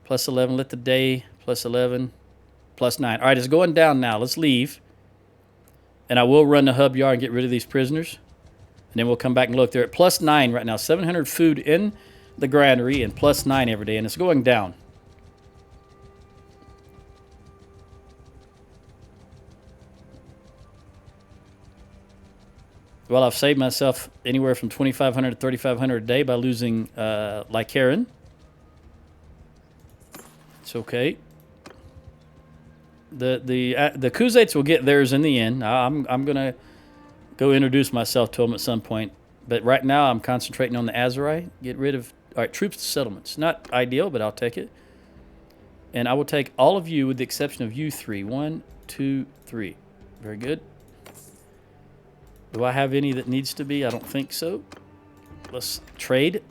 Plus 11, let the day, plus 11, plus 9. All right, it's going down now. Let's leave. And I will run the hub yard and get rid of these prisoners. And then we'll come back and look. They're at plus 9 right now. 700 food in the granary and plus 9 every day, and it's going down. Well, I've saved myself anywhere from 2,500 to 3,500 a day by losing Lycaron. It's okay. The Khuzaits will get theirs in the end. I'm gonna go introduce myself to them at some point. But right now, I'm concentrating on the Azerai. Get rid of troops to settlements. Not ideal, but I'll take it. And I will take all of you with the exception of you 3. 1, 2, 3. Very good. Do I have any that needs to be? I don't think so. Let's trade.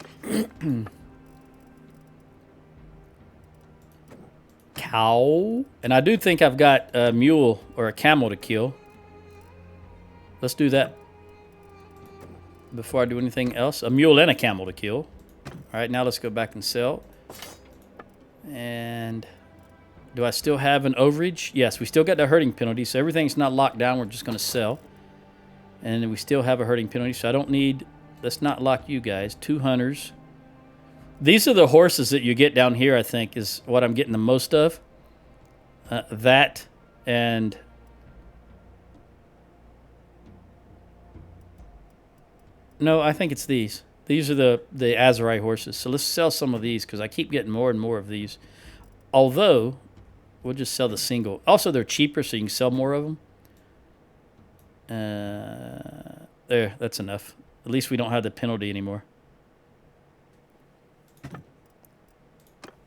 Cow. And I do think I've got a mule or a camel to kill. Let's do that before I do anything else. A mule and a camel to kill. All right, now let's go back and sell. And do I still have an overage? Yes, we still got the herding penalty, so everything's not locked down. We're just going to sell. And we still have a herding penalty, so I don't need... Let's not lock you guys. 2 hunters. These are the horses that you get down here, I think, is what I'm getting the most of. That and... No, I think it's these. These are the Azerai horses. So let's sell some of these because I keep getting more and more of these. Although, we'll just sell the single. Also, they're cheaper, so you can sell more of them. There, that's enough. At least we don't have the penalty anymore.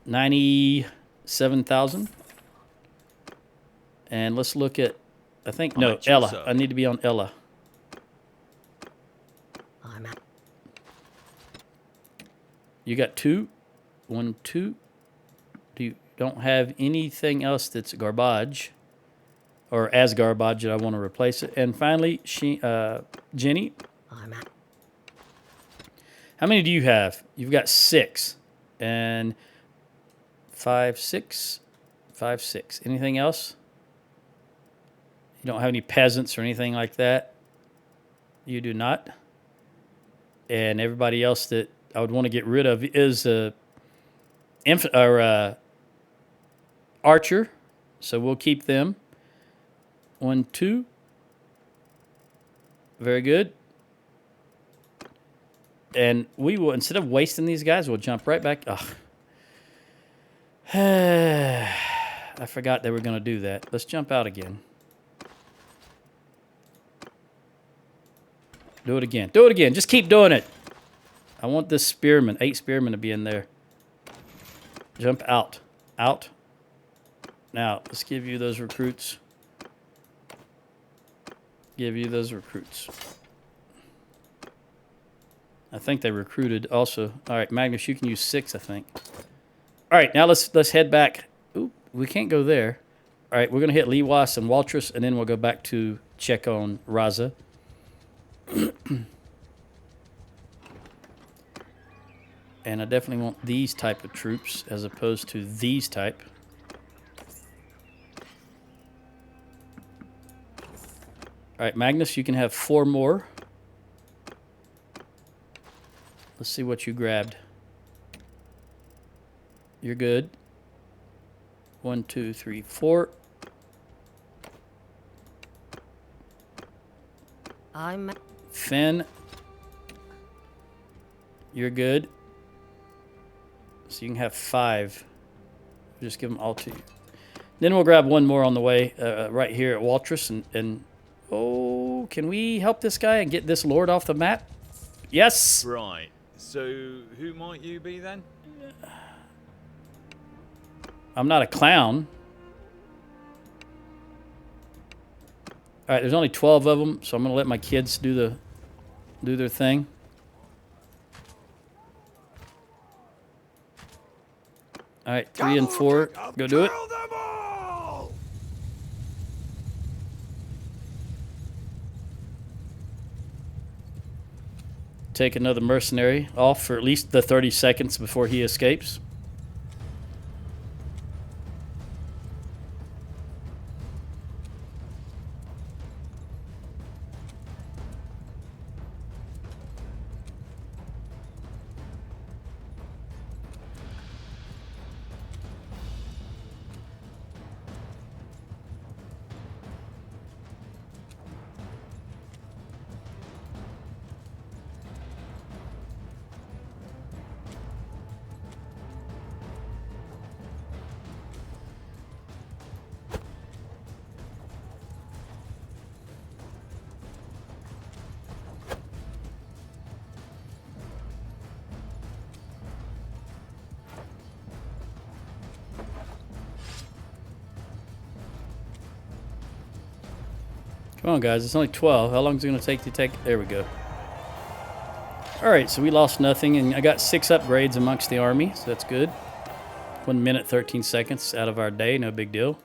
97,000. And let's look at, I think, no, Ella. I need to be on Ella. I'm at. You got 2? 1, 2. You don't have anything else that's garbage. Or as garbage that I want to replace it. And finally, Jenny. I'm at. How many do you have? You've got 6. And 5, 6. 5, 6. Anything else? You don't have any peasants or anything like that? You do not? And everybody else that I would want to get rid of is archer. So we'll keep them. 1, 2. Very good. And we will, instead of wasting these guys, we'll jump right back. Ugh. I forgot they were going to do that. Let's jump out again. Do it again. Do it again. Just keep doing it. I want this spearman, 8 spearmen to be in there. Jump out. Out. Now, let's give you those recruits. Give you those recruits. I think they recruited also. All right, Magnus, you can use 6, I think. All right, now let's head back. Oop, we can't go there. All right, we're going to hit Lewas and Waltrus, and then we'll go back to check on Raza. And I definitely want these type of troops as opposed to these type. All right, Magnus, you can have 4 more. Let's see what you grabbed. You're good. 1, 2, 3, 4. I'm Finn, you're good. So you can have 5. Just give them all to you. Then we'll grab 1 more on the way, right here at Waltrus. And oh, can we help this guy and get this lord off the map? Yes. Right. So who might you be then? I'm not a clown. All right, there's only 12 of them, so I'm gonna let my kids do their thing. All right, 3 and 4, go do it. Kill them all! Take another mercenary off for at least the 30 seconds before he escapes. Come on, guys. It's only 12. How long is it going to take to take? There we go. All right, so we lost nothing, and I got 6 upgrades amongst the army, so that's good. 1 minute, 13 seconds out of our day. No big deal.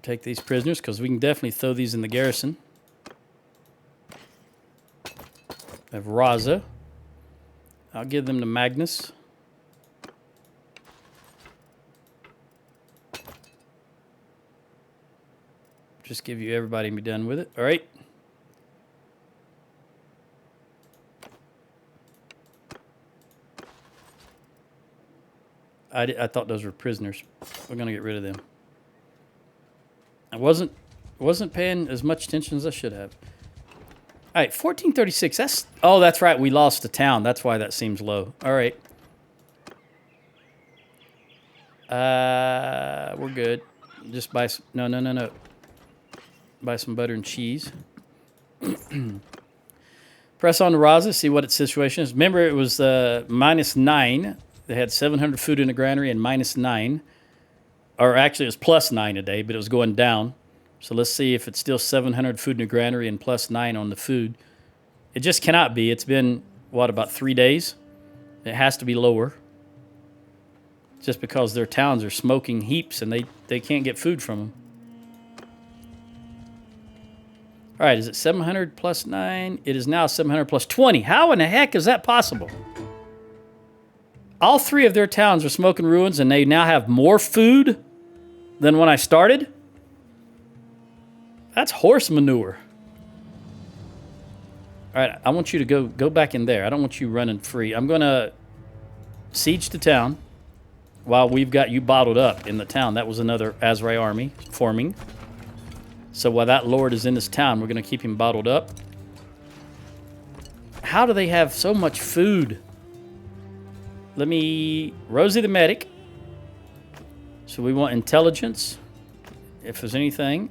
Take these prisoners, because we can definitely throw these in the garrison. I have Raza. I'll give them to Magnus. Just give you everybody and be done with it. All right. I thought those were prisoners. We're gonna get rid of them. I wasn't paying as much attention as I should have. All right, 1436. That's right. We lost the town. That's why that seems low. All right. We're good. Just buy some, no. Buy some butter and cheese. Press on to Raza, see what its situation is. Remember, it was -9. They had 700 food in the granary and -9. Or actually, it was +9 a day, but it was going down. So let's see if it's still 700 food in the granary and +9 on the food. It just cannot be. It's been, what, about 3 days? It has to be lower. Just because their towns are smoking heaps and they can't get food from them. All right, is it 700 +9? It is now 700 +20. How in the heck is that possible? All 3 of their towns are smoking ruins, and they now have more food than when I started? That's horse manure. All right, I want you to go back in there. I don't want you running free. I'm going to siege the town while we've got you bottled up in the town. That was another Azrai army forming. So while that lord is in this town, we're going to keep him bottled up. How do they have so much food? let me... Rosie the medic. So we want intelligence, if there's anything.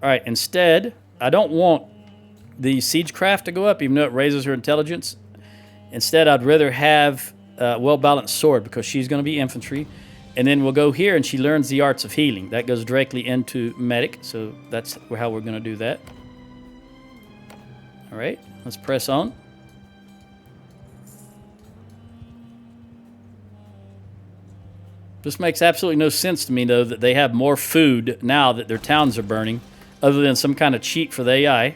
All right, instead, I don't want the siegecraft to go up, even though it raises her intelligence. Instead, I'd rather have a well-balanced sword, because she's going to be infantry. And then we'll go here, and she learns the arts of healing. That goes directly into medic, so that's how we're going to do that. All right, let's press on. This makes absolutely no sense to me, though, that they have more food now that their towns are burning, other than some kind of cheat for the AI.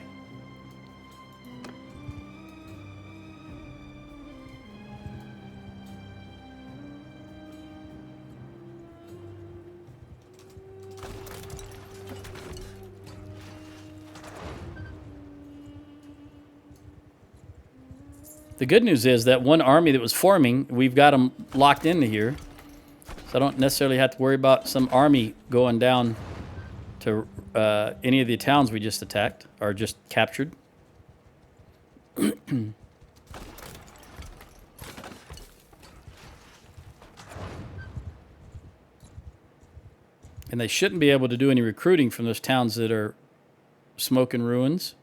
The good news is that one army that was forming, we've got them locked into here. So I don't necessarily have to worry about some army going down to any of the towns we just attacked or just captured. And they shouldn't be able to do any recruiting from those towns that are smoke and ruins.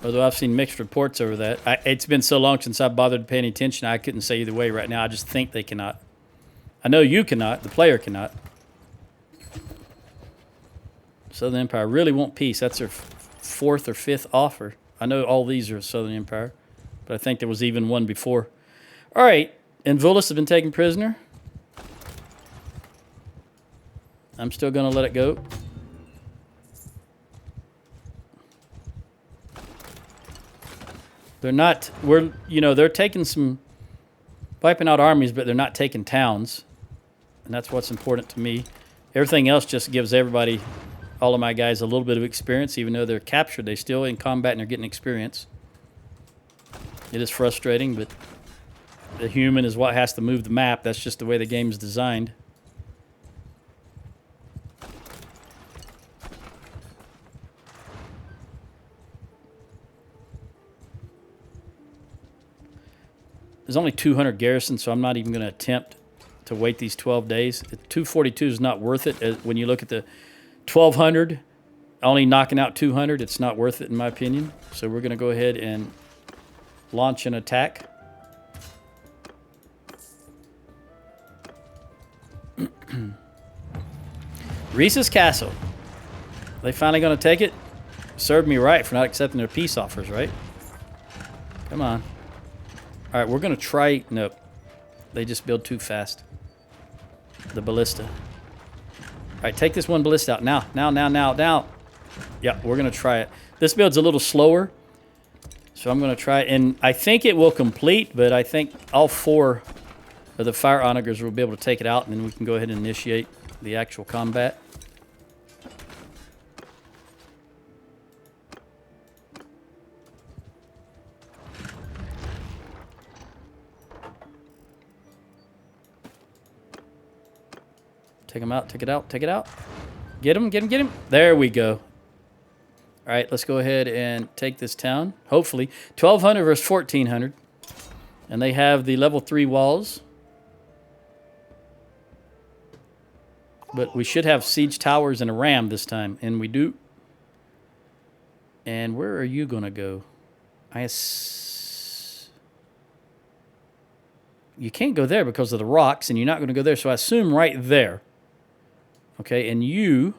Although I've seen mixed reports over that. It's been so long since I bothered paying attention, I couldn't say either way right now. I just think they cannot. I know you cannot. The player cannot. Southern Empire really want peace. That's their fourth or fifth offer. I know all these are Southern Empire, but I think there was even one before. All right. And Vulis has been taken prisoner. I'm still going to let it go. They're not, they're taking some, wiping out armies, but they're not taking towns. And that's what's important to me. Everything else just gives everybody, all of my guys, a little bit of experience. Even though they're captured, they're still in combat and they're getting experience. It is frustrating, but the human is what has to move the map. That's just the way the game's designed. There's only 200 garrisons, so I'm not even going to attempt to wait these 12 days. 242 is not worth it. When you look at the 1,200, only knocking out 200, it's not worth it in my opinion. So we're going to go ahead and launch an attack. Reese's Castle. They finally going to take it? Served me right for not accepting their peace offers, right? Come on. All right, we're going to try... Nope. They just build too fast. The ballista. All right, take this one ballista out. Now. Yeah, we're going to try it. This build's a little slower. So I'm going to try it. And I think it will complete, but I think all 4 of the fire onagers will be able to take it out, and then we can go ahead and initiate the actual combat. Take him out, take it out, take it out. Get him, get him, get him. There we go. All right, let's go ahead and take this town. Hopefully. 1,200 versus 1,400. And they have the level 3 walls. But we should have siege towers and a ram this time. And we do. And where are you going to go? You can't go there because of the rocks, and you're not going to go there. So I assume right there. Okay, and you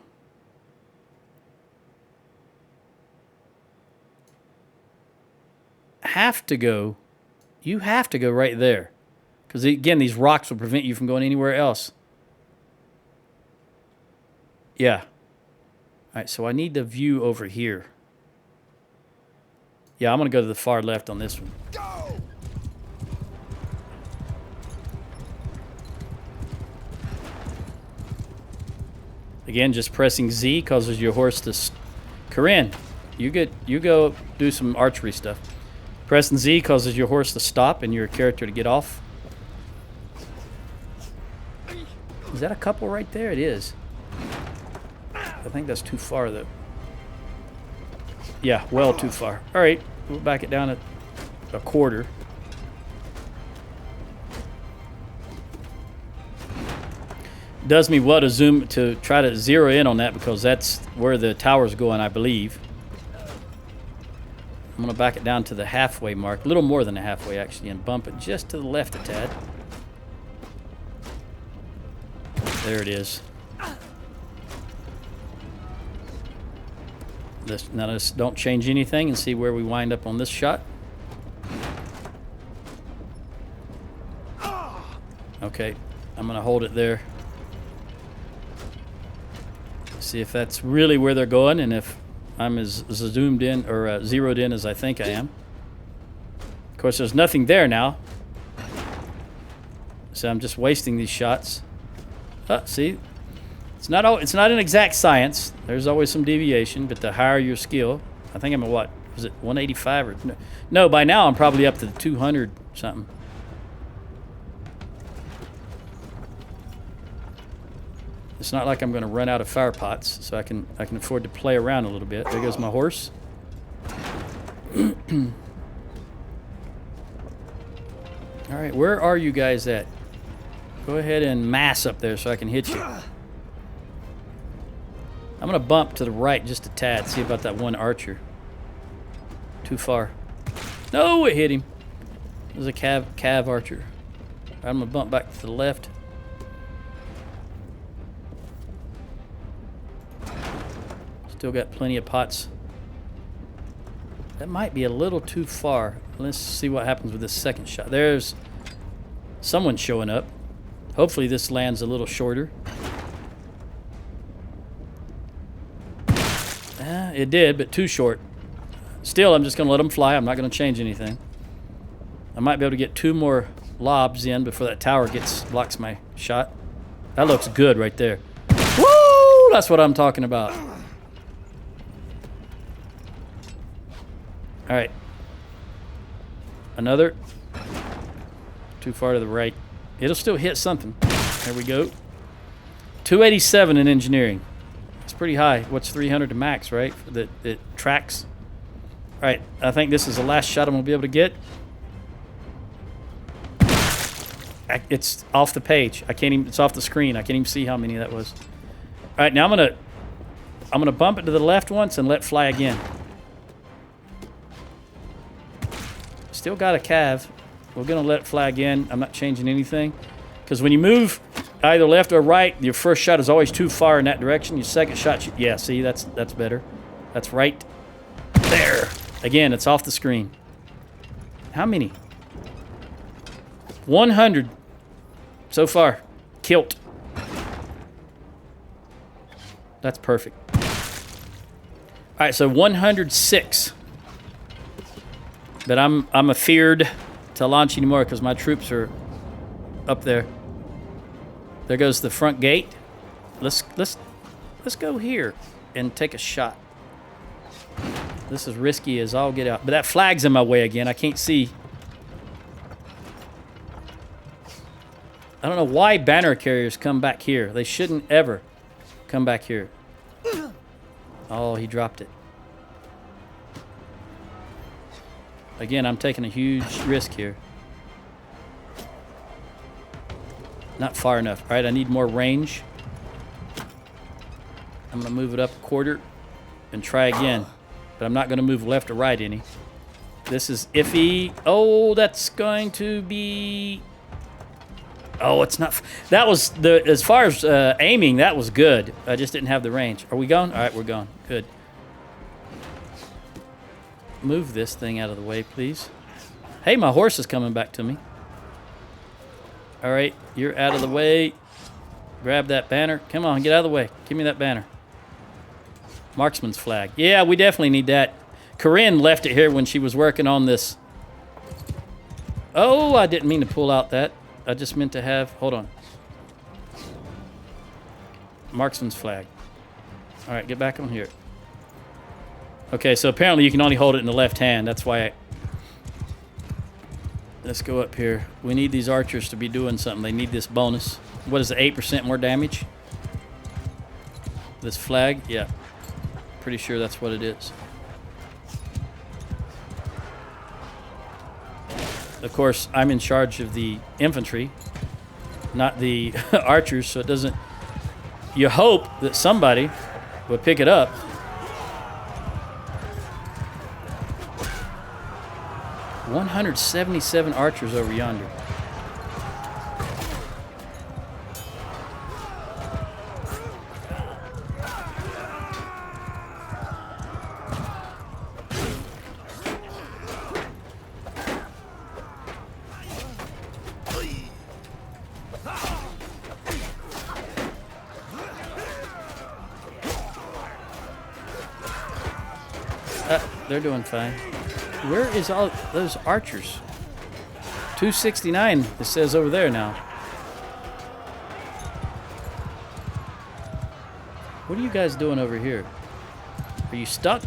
have to go. You have to go right there. Because, again, these rocks will prevent you from going anywhere else. Yeah. All right, so I need the view over here. Yeah, I'm going to go to the far left on this one. Go! Again, just pressing Z causes your horse to... Corinne, you go do some archery stuff. Pressing Z causes your horse to stop and your character to get off. Is that a couple right there? It is. I think that's too far, though. Yeah, well too far. All right, we'll back it down at a quarter. Does me well to try to zero in on that because that's where the tower's going, I believe. I'm going to back it down to the halfway mark, a little more than the halfway actually, and bump it just to the left a tad. There it is. Now let's don't change anything and see where we wind up on this shot. Okay, I'm going to hold it there. See if that's really where they're going and if I'm as zoomed in or zeroed in as I think I am. Of course, there's nothing there now. So I'm just wasting these shots. See? It's not an exact science. There's always some deviation, but the higher your skill, I think I'm at what? Was it 185 or no, by now I'm probably up to 200 something. It's not like I'm going to run out of fire pots, so I can afford to play around a little bit. There goes my horse. All right, where are you guys at? Go ahead and mass up there so I can hit you. I'm going to bump to the right just a tad. See about that one archer. Too far. No, it hit him. It was a cav archer. I'm going to bump back to the left. Still got plenty of pots. That might be a little too far. Let's see what happens with this second shot. There's someone showing up. Hopefully this lands a little shorter. It did, but too short. Still, I'm just going to let them fly. I'm not going to change anything. I might be able to get 2 more lobs in before that tower blocks my shot. That looks good right there. Woo! That's what I'm talking about. All right. Another. Too far to the right. It'll still hit something. There we go. 287 in engineering. That's pretty high. What's 300 to max, right? That it tracks. All right. I think this is the last shot I'm going to be able to get. It's off the page. I can't even. It's off the screen. I can't even see how many that was. All right. Now I'm gonna bump it to the left once and let fly again. Still got a cav. We're going to let it fly again. I'm not changing anything. Because when you move either left or right, your first shot is always too far in that direction. Your second shot, yeah, see, that's better. That's right. There. Again, it's off the screen. How many? 100 so far. Kilt. That's perfect. All right, so 106. But I'm afeared to launch anymore because my troops are up there. There goes the front gate. Let's go here and take a shot. This is risky as all get out. But that flag's in my way again. I can't see. I don't know why banner carriers come back here. They shouldn't ever come back here. Oh, he dropped it. Again, I'm taking a huge risk here. Not far enough. All right, I need more range. I'm going to move it up a quarter and try again. But I'm not going to move left or right any. This is iffy. Oh, that's going to be... Oh, it's not... That was the... As far as aiming, that was good. I just didn't have the range. Are we going? All right, we're going. Good. Move this thing out of the way, please. Hey, my horse is coming back to me. All right, you're out of the way. Grab that banner. Come on, get out of the way. Give me that banner. Marksman's flag. Yeah, we definitely need that. Corinne left it here when she was working on this. Oh, I didn't mean to pull out that. I just meant to have... Hold on. Marksman's flag. All right, get back on here. Okay, so apparently you can only hold it in the left hand. That's why Let's go up here. We need these archers to be doing something. They need this bonus. What is it, 8% more damage? This flag? Yeah. Pretty sure that's what it is. of course, I'm in charge of the infantry, not the archers, so it doesn't... You hope that somebody would pick it up. $177 archers over yonder. They're doing fine. Where is all those archers? 269, it says over there now. What are you guys doing over here? Are you stuck?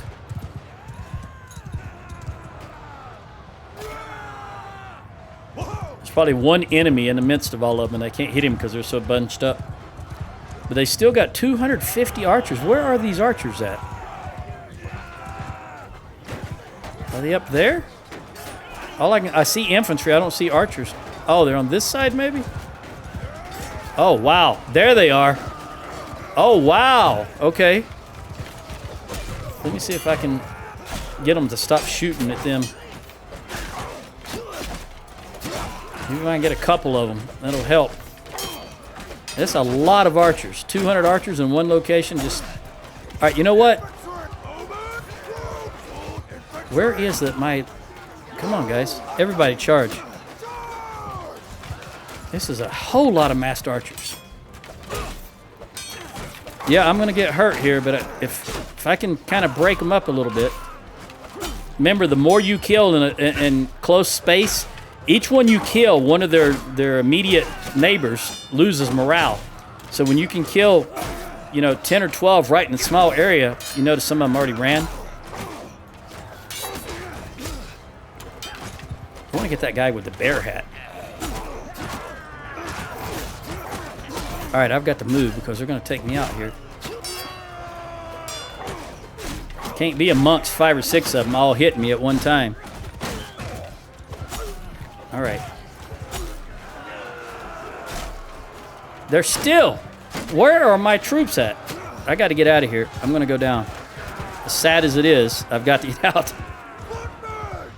There's probably one enemy in the midst of all of them, and I can't hit him because they're so bunched up. But they still got 250 archers. Where are these archers at? Are they up there? I see infantry. I don't see archers. Oh, they're on this side, maybe? Oh, wow. There they are. Oh, wow. Okay. Let me see if I can get them to stop shooting at them. Maybe I can get a couple of them. That'll help. That's a lot of archers. 200 archers in one location. Just... All right, you know what? Where is that? Come on, guys. Everybody charge. This is a whole lot of massed archers. Yeah, I'm going to get hurt here, but if I can kind of break them up a little bit. Remember, the more you kill in close space, each one you kill, one of their immediate neighbors loses morale. So when you can kill, 10 or 12 right in a small area, you notice some of them already ran. I want to get that guy with the bear hat. All right, I've got to move because they're going to take me out here. Can't be amongst 5 or 6 of them all hitting me at one time. All right. They're still. Where are my troops at? I got to get out of here. I'm going to go down. As sad as it is, I've got to get out.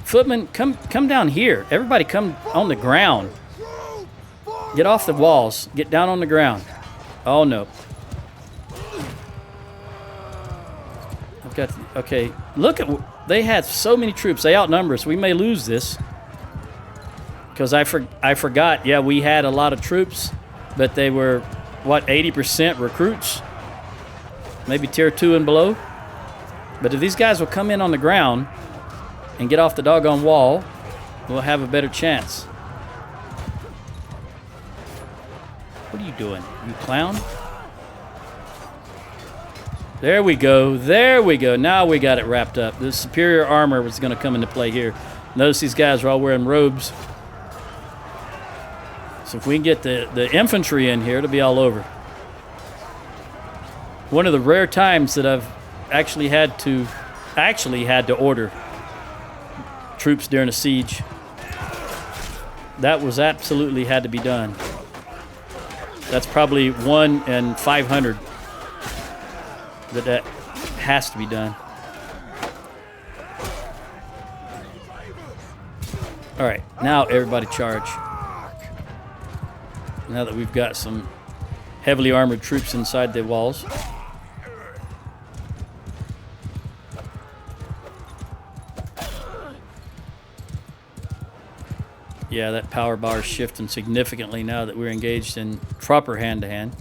Footmen, come down here. Everybody come on the ground. Get off the walls. Get down on the ground. Oh, no. I've got... Okay, look at... They had so many troops. They outnumber us. We may lose this. Because I forgot. Yeah, we had a lot of troops. But they were, 80% recruits? Maybe tier 2 and below? But if these guys will come in on the ground... and get off the doggone wall, we'll have a better chance. What are you doing, you clown? There we go. There we go. Now we got it wrapped up. The superior armor was going to come into play here. Notice these guys are all wearing robes. So if we can get the infantry in here, it'll be all over. One of the rare times that I've actually had to order troops during a siege. That was absolutely had to be done. That's probably 1 in 500 that has to be done. All right, now everybody charge. Now that we've got some heavily armored troops inside the walls. Yeah, that power bar is shifting significantly now that we're engaged in proper hand-to-hand.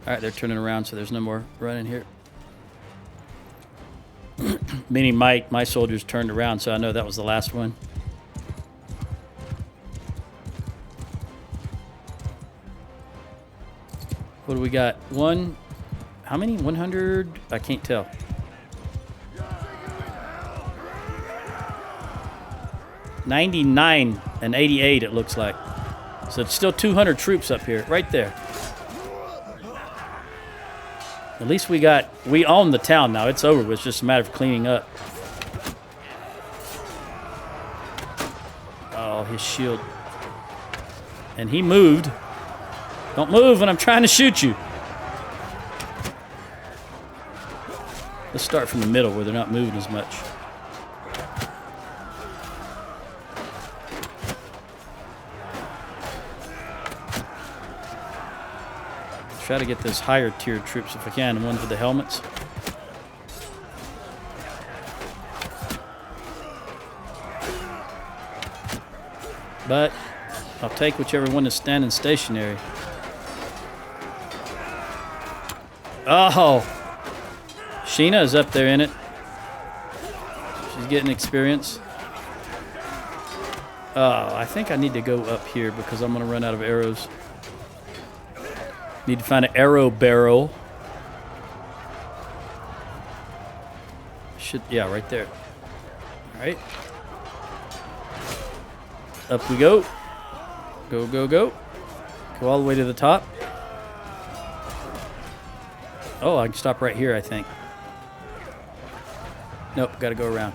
All right, they're turning around, so there's no more running here. Meaning my soldiers turned around, so I know that was the last one. What do we got? One. How many? 100? I can't tell. $99 and 88, it looks like. So it's still 200 troops up here, right there. At least we own the town now. It's over. It's just a matter of cleaning up. Oh, his shield. And he moved. Don't move when I'm trying to shoot you. Let's start from the middle where they're not moving as much. Try to get those higher tier troops if I can, the ones with the helmets. But I'll take whichever one is standing stationary. Oh! Sheena is up there in it. She's getting experience. Oh, I think I need to go up here because I'm going to run out of arrows. Need to find an arrow barrel. Yeah, right there. All right. Up we go. Go, go, go. Go all the way to the top. Oh, I can stop right here, I think. Nope, got to go around.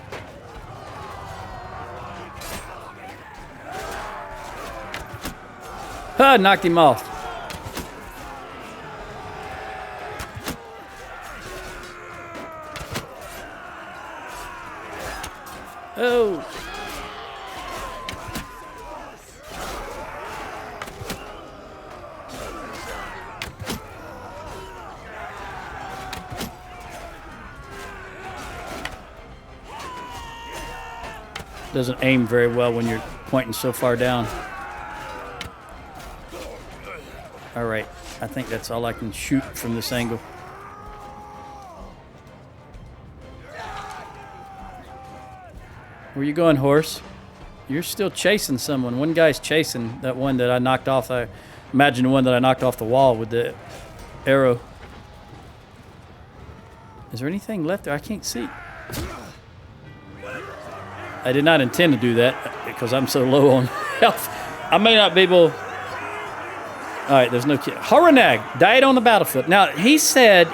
Ah, knocked him off. Oh. Doesn't aim very well when you're pointing so far down. All right, I think that's all I can shoot from this angle. Where you going, horse? You're still chasing someone. One guy's chasing that one that I knocked off. I imagine the one that I knocked off the wall with the arrow. Is there anything left there? I can't see. I did not intend to do that because I'm so low on health. I may not be able... All right, there's no kid. Horanag died on the battlefield. Now, he said...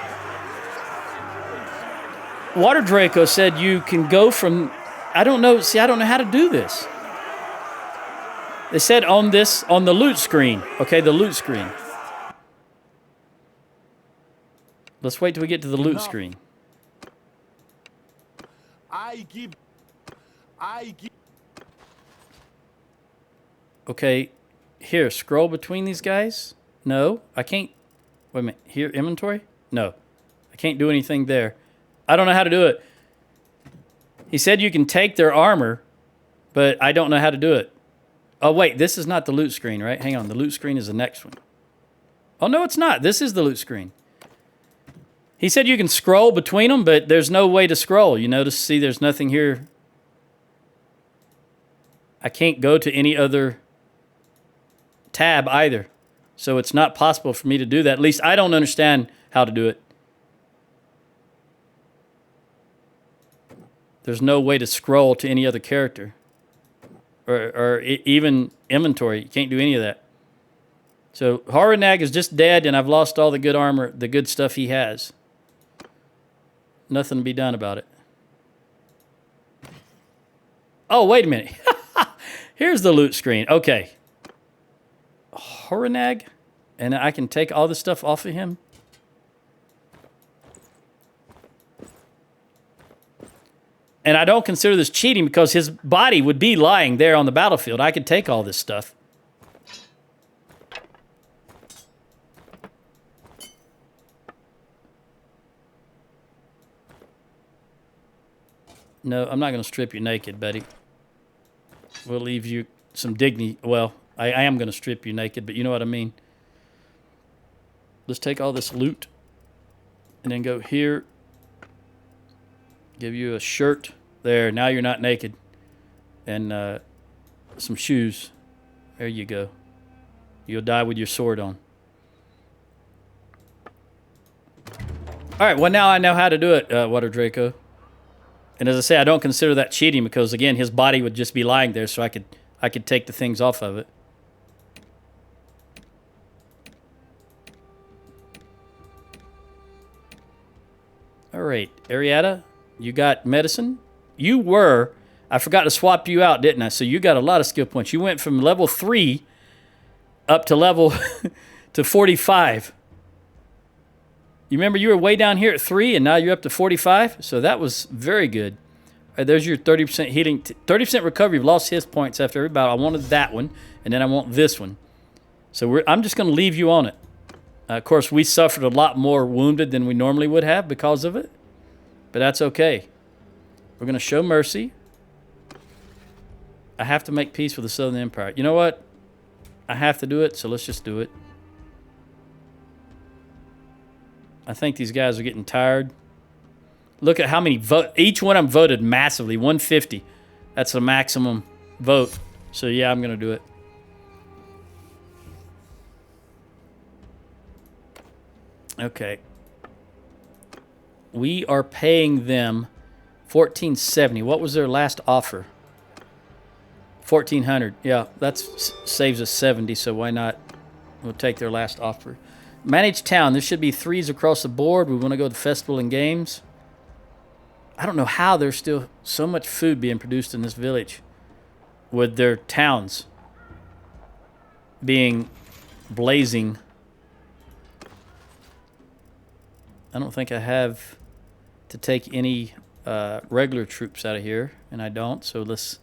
Water Draco said you can go from... I don't know. See, I don't know how to do this. They said on the loot screen. Okay, the loot screen. Let's wait till we get to the loot screen. I give. Okay, here, scroll between these guys. No, I can't. Wait a minute. Here, inventory? No, I can't do anything there. I don't know how to do it. He said you can take their armor, but I don't know how to do it. Oh, wait, this is not the loot screen, right? Hang on, the loot screen is the next one. Oh, no, it's not. This is the loot screen. He said you can scroll between them, but there's no way to scroll. You notice, see, there's nothing here. I can't go to any other tab either. So it's not possible for me to do that. At least I don't understand how to do it. There's no way to scroll to any other character. Or even inventory. You can't do any of that. So Horanag is just dead, and I've lost all the good armor, the good stuff he has. Nothing to be done about it. Oh, wait a minute. Here's the loot screen. Okay. Horanag, and I can take all the stuff off of him. And I don't consider this cheating because his body would be lying there on the battlefield. I could take all this stuff. No, I'm not going to strip you naked, buddy. We'll leave you some dignity. Well, I am going to strip you naked, but you know what I mean. Let's take all this loot and then go here. Give you a shirt. There, now you're not naked. And some shoes. There you go. You'll die with your sword on. All right, well, now I know how to do it, Water Draco. And as I say, I don't consider that cheating because, again, his body would just be lying there, so I could take the things off of it. All right, Arietta, you got medicine? I forgot to swap you out, didn't I? So you got a lot of skill points. You went from level 3 up to level to 45. You remember you were way down here at 3 and now you're up to 45? So that was very good. All right, there's your 30% healing, 30% recovery. You've lost hit points after every battle. I wanted that one, and then I want this one. So I'm just going to leave you on it. Of course, we suffered a lot more wounded than we normally would have because of it. But that's okay. We're going to show mercy. I have to make peace with the Southern Empire. You know what? I have to do it, so let's just do it. I think these guys are getting tired. Look at how many votes. Each one of them voted massively. 150. That's the maximum vote. So, yeah, I'm going to do it. Okay. We are paying them $1470. What was their last offer? $1,400. Yeah, that saves us 70, so why not? We'll take their last offer. Manage town. There should be 3s across the board. We want to go to festival and games. I don't know how there's still so much food being produced in this village with their towns being blazing. I don't think I have to take any regular troops out of here, and I don't, so that's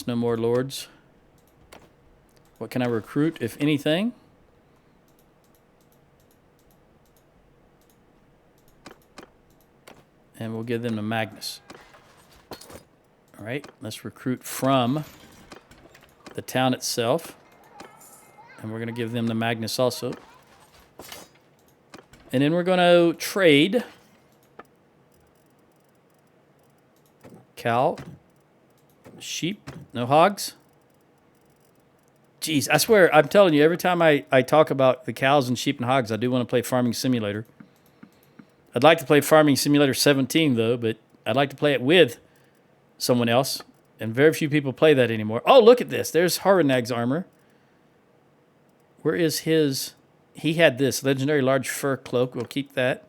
no more lords. What can I recruit, if anything? And we'll give them to Magnus. All right, let's recruit from the town itself. And we're going to give them the Magnus also. And then we're going to trade cow, sheep, no hogs. Jeez, I swear, I'm telling you, every time I talk about the cows and sheep and hogs, I do want to play Farming Simulator. I'd like to play Farming Simulator 17, though, but I'd like to play it with someone else, and very few people play that anymore. Oh, look at this. There's Haranag's armor. Where is his... He had this legendary large fur cloak. We'll keep that.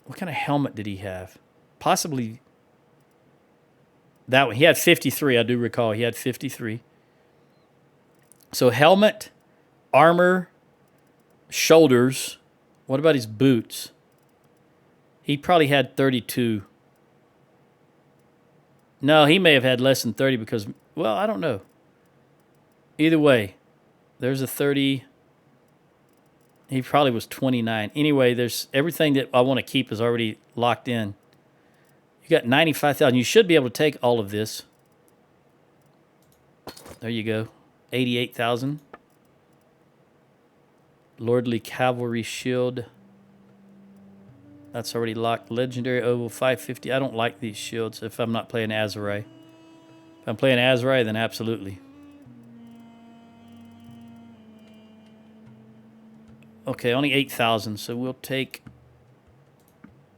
What kind of helmet did he have? Possibly that one. He had 53, I do recall. He had 53. So helmet, armor, shoulders. What about his boots? He probably had 32. No, he may have had less than 30 because, well, I don't know. Either way, there's a 30. He probably was 29. Anyway, there's everything that I want to keep is already locked in. You got 95,000. You should be able to take all of this. There you go. 88,000. Lordly Cavalry Shield. That's already locked. Legendary Oval 550. I don't like these shields if I'm not playing Azurai. If I'm playing Azurai, then absolutely. Okay, only 8,000, so we'll take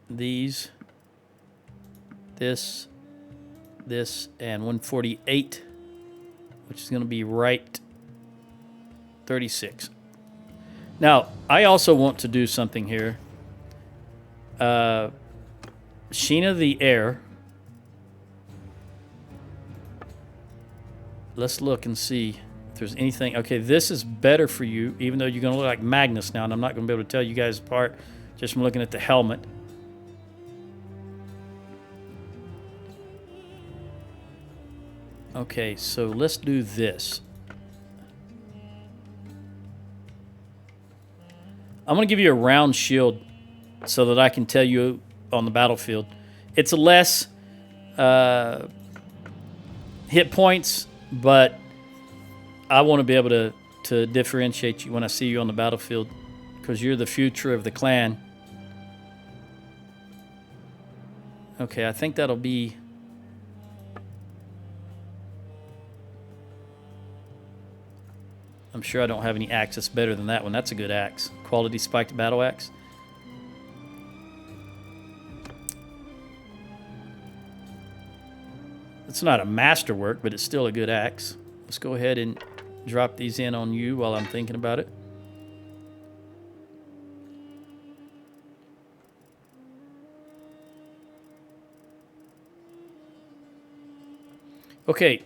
these, this, and 148, which is going to be right 36. Now, I also want to do something here. Sheena the Heir. Let's look and see if there's anything. Okay, this is better for you, even though you're going to look like Magnus now, and I'm not going to be able to tell you guys apart just from looking at the helmet. Okay, so let's do this. I'm going to give you a round shield so that I can tell you on the battlefield. It's less hit points, but I want to be able to differentiate you when I see you on the battlefield because you're the future of the clan. Okay, I think that'll be... I'm sure I don't have any axe that's better than that one. That's a good axe. Quality spiked battle axe. It's not a masterwork, but it's still a good axe. Let's go ahead and drop these in on you while I'm thinking about it. Okay.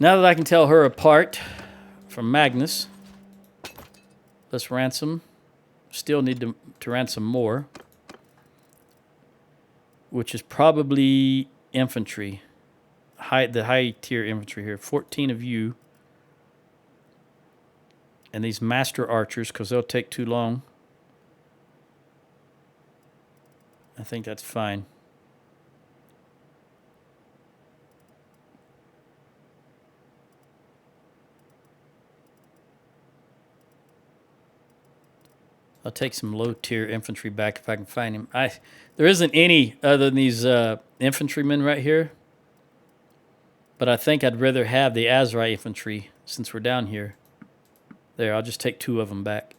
Now that I can tell her apart from Magnus, let's ransom. Still need to ransom more, which is probably infantry. The high tier infantry here. 14 of you. And these master archers, because they'll take too long. I think that's fine. I'll take some low-tier infantry back if I can find him. There isn't any other than these infantrymen right here. But I think I'd rather have the Azrai infantry since we're down here. There, I'll just take 2 of them back.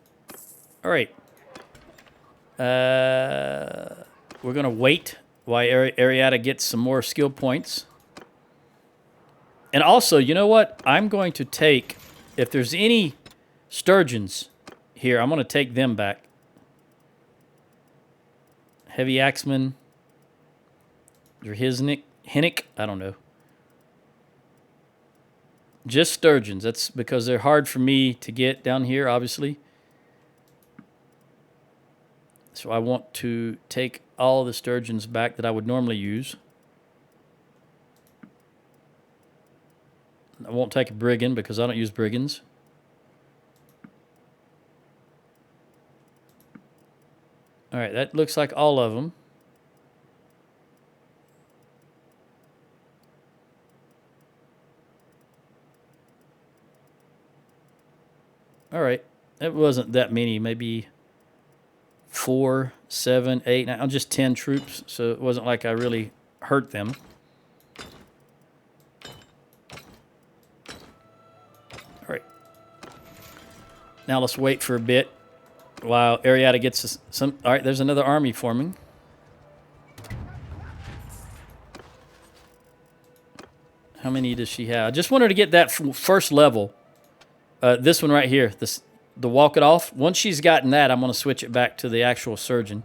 All right. We're going to wait while Ariada gets some more skill points. And also, you know what? I'm going to take, if there's any Sturgians here, I'm going to take them back. Heavy Axeman. Or Hinnick? I don't know. Just Sturgeons. That's because they're hard for me to get down here, obviously. So I want to take all the Sturgeons back that I would normally use. I won't take a Brigand because I don't use Brigands. All right, that looks like all of them. All right, it wasn't that many, maybe 4, 7, 8, 9, just 10 troops, so it wasn't like I really hurt them. All right. Now let's wait for a bit while Ariada gets some... All right, there's another army forming. How many does she have? I just wanted to get that first level. This one right here, the walk it off. Once she's gotten that, I'm going to switch it back to the actual surgeon.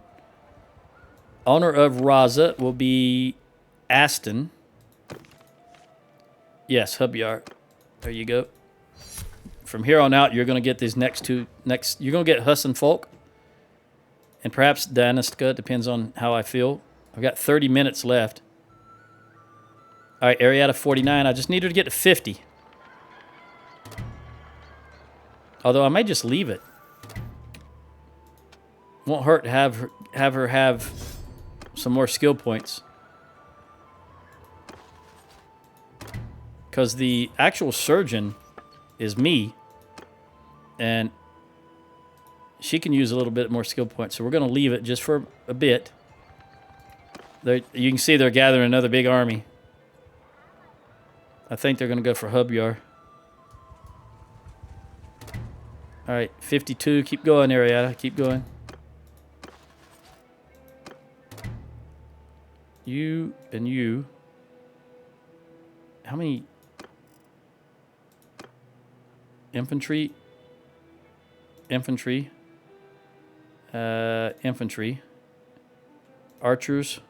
Owner of Raza will be Aston. Yes, Hubyar. There you go. From here on out, you're going to get these next two. You're going to get Husson Folk. And perhaps Danistka, depends on how I feel. I've got 30 minutes left. All right, Ariada 49. I just need her to get to 50. Although I may just leave it. Won't hurt to have her have some more skill points. Because the actual surgeon is me. And she can use a little bit more skill points. So we're going to leave it just for a bit. You can see they're gathering another big army. I think they're going to go for Hubyar. All right, 52. Keep going, Ariada. Keep going. You and you. How many? Infantry. Infantry. Infantry. Archers.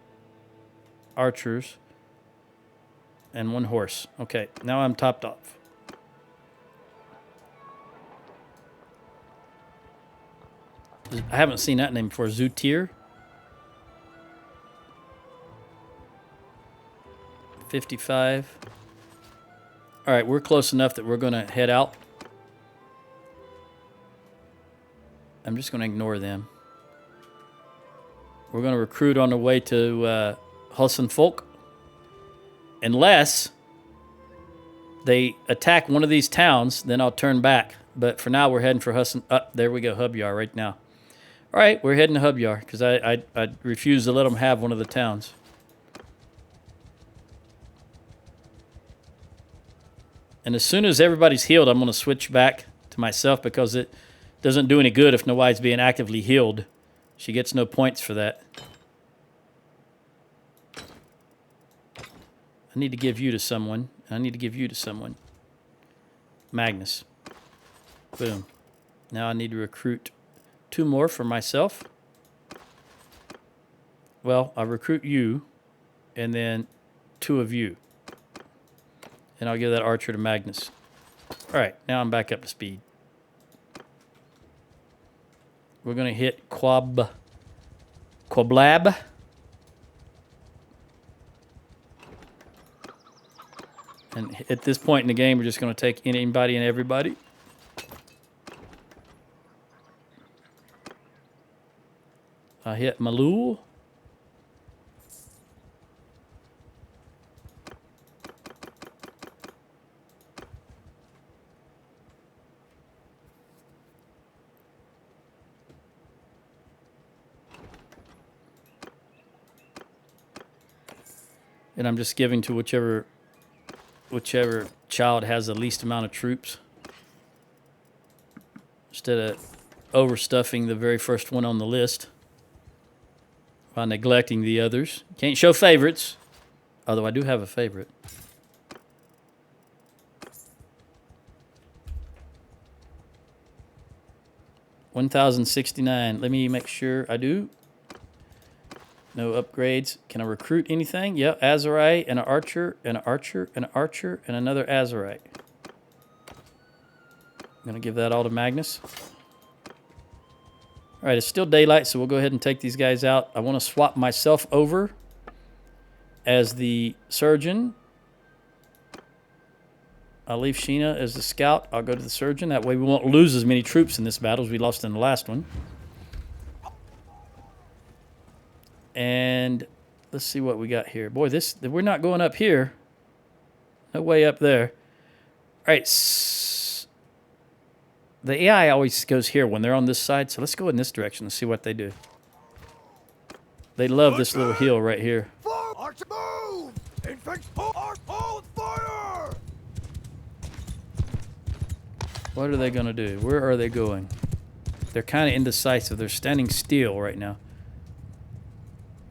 Archers. And 1 horse. Okay, now I'm topped off. I haven't seen that name before. Zutir. 55. All right, we're close enough that we're going to head out. I'm just going to ignore them. We're going to recruit on the way to Husson Folk. Unless they attack one of these towns, then I'll turn back. But for now, we're heading for Husson. There we go, Hubyar right now. All right, we're heading to Hubyar because I refuse to let them have one of the towns. And as soon as everybody's healed, I'm going to switch back to myself because it doesn't do any good if nobody's being actively healed. She gets no points for that. I need to give you to someone. I need to give you to someone. Magnus. Boom. Now I need to recruit 2 more for myself. Well, I'll recruit you and then 2 of you. And I'll give that archer to Magnus. All right, now I'm back up to speed. We're going to hit Quablab. And at this point in the game, we're just going to take anybody and everybody. I hit Malul. And I'm just giving to whichever child has the least amount of troops. Instead of overstuffing the very first one on the list by neglecting the others. Can't show favorites, although I do have a favorite. $1,069. Let me make sure I do. No upgrades. Can I recruit anything? Yep, Azurite and an archer and an archer and an archer and another Azurite. I'm going to give that all to Magnus. All right, it's still daylight, so we'll go ahead and take these guys out. I want to swap myself over as the surgeon. I'll leave Sheena as the scout. I'll go to the surgeon. That way we won't lose as many troops in this battle as we lost in the last one. And let's see what we got here. Boy, we're not going up here. No way up there. All right. The AI always goes here when they're on this side. So let's go in this direction and see what they do. They love this little hill right here. What are they going to do? Where are they going? They're kind of indecisive. They're standing still right now.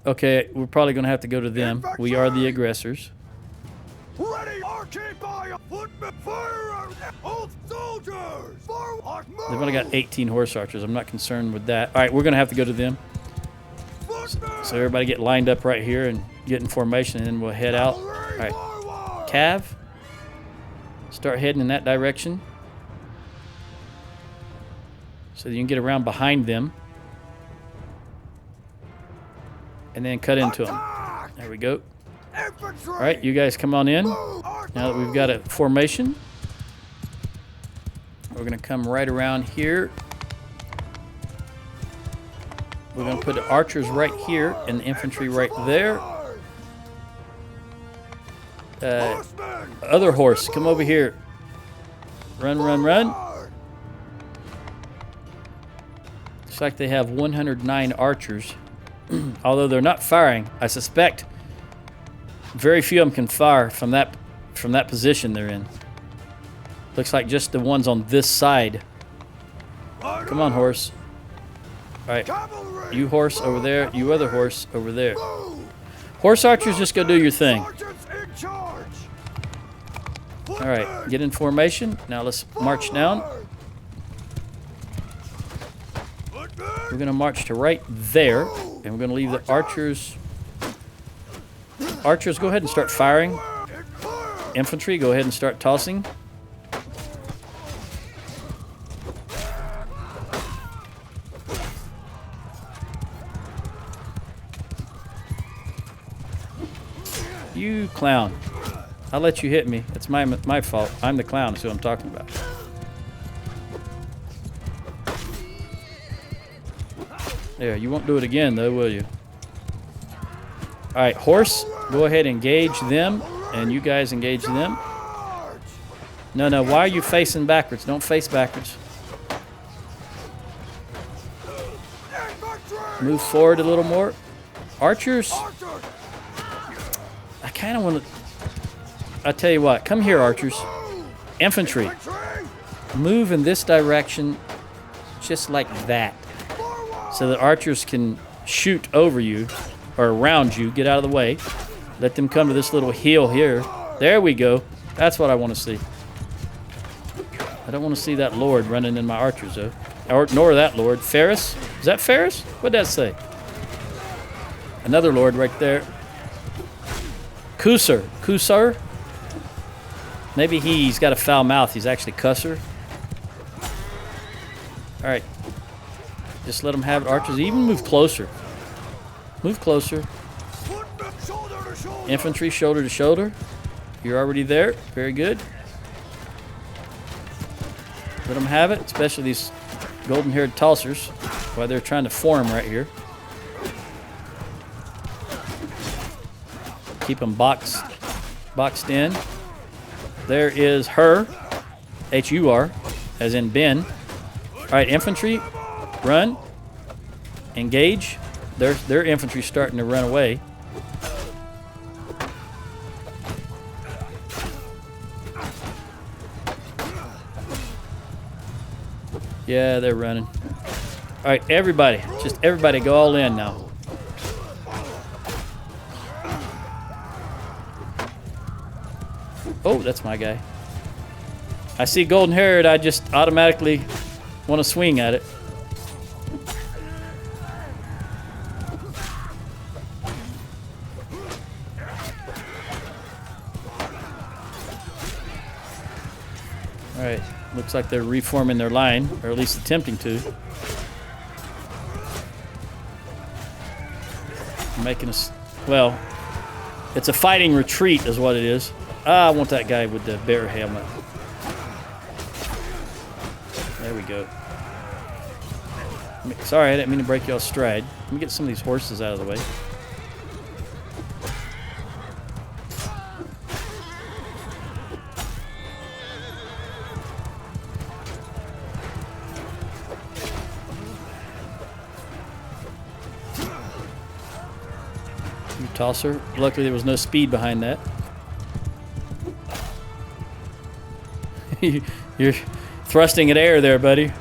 Okay, we're probably going to have to go to them. We are the aggressors. Ready, occupy, footmen, fire, hold soldiers, forward, move. They've only got 18 horse archers. I'm not concerned with that. All right, we're going to have to go to them. So everybody get lined up right here and get in formation, and then we'll head out. All right, Cav, start heading in that direction so that you can get around behind them. And then cut into them. There we go. All right, you guys come on in. Now that we've got a formation, we're going to come right around here. We're going to put the archers right here and the infantry right there. Other horse, come over here. Run, run, run. Looks like they have 109 archers. Although they're not firing, I suspect very few of them can fire from that position they're in. Looks like just the ones on this side. Come on, horse. All right, you horse over there, you other horse over there. Horse archers, just go do your thing. All right, get in formation. Now let's march down. We're going to march to right there, and we're going to leave the archers. Archers, go ahead and start firing. Infantry, go ahead and start tossing. You clown. I'll let you hit me. It's my fault. I'm the clown, that's who I'm talking about. There, you won't do it again, though, will you? All right, horse, go ahead and engage them, and you guys engage them. No, why are you facing backwards? Don't face backwards. Infantry! Move forward a little more. Archers, Archers! I kind of want to... I tell you what, come here, archers. Infantry, Infantry! move in this direction just like that. So that archers can shoot over you or around you. Get out of the way. Let them come to this little hill here. There we go. That's what I want to see. I don't want to see that lord running in my archers, though. Or, nor that lord. Ferris? Is that Ferris? What'd that say? Another lord right there. Kusar. Kusar? Maybe he's got a foul mouth. He's actually Cusser. All right. Just let him have it. Archers, even move closer. Move closer. Footmen, shoulder to shoulder! Infantry, shoulder to shoulder. You're already there. Very good. Let them have it, especially these golden-haired tossers, while they're trying to form right here. Keep them boxed in. There is her, H-U-R, as in Ben. All right, infantry, run, engage. Their infantry starting to run away. Yeah, they're running. All right, everybody, just everybody go all in now. Oh, that's my guy. I see golden haired, I just automatically want to swing at it. All right, looks like they're reforming their line, or at least attempting to. Making us, well, it's a fighting retreat is what it is. I want that guy with the bear helmet. There we go. Sorry, I didn't mean to break y'all's stride. Let me get some of these horses out of the way. You tosser. Luckily there was no speed behind that. You're thrusting at air there, buddy.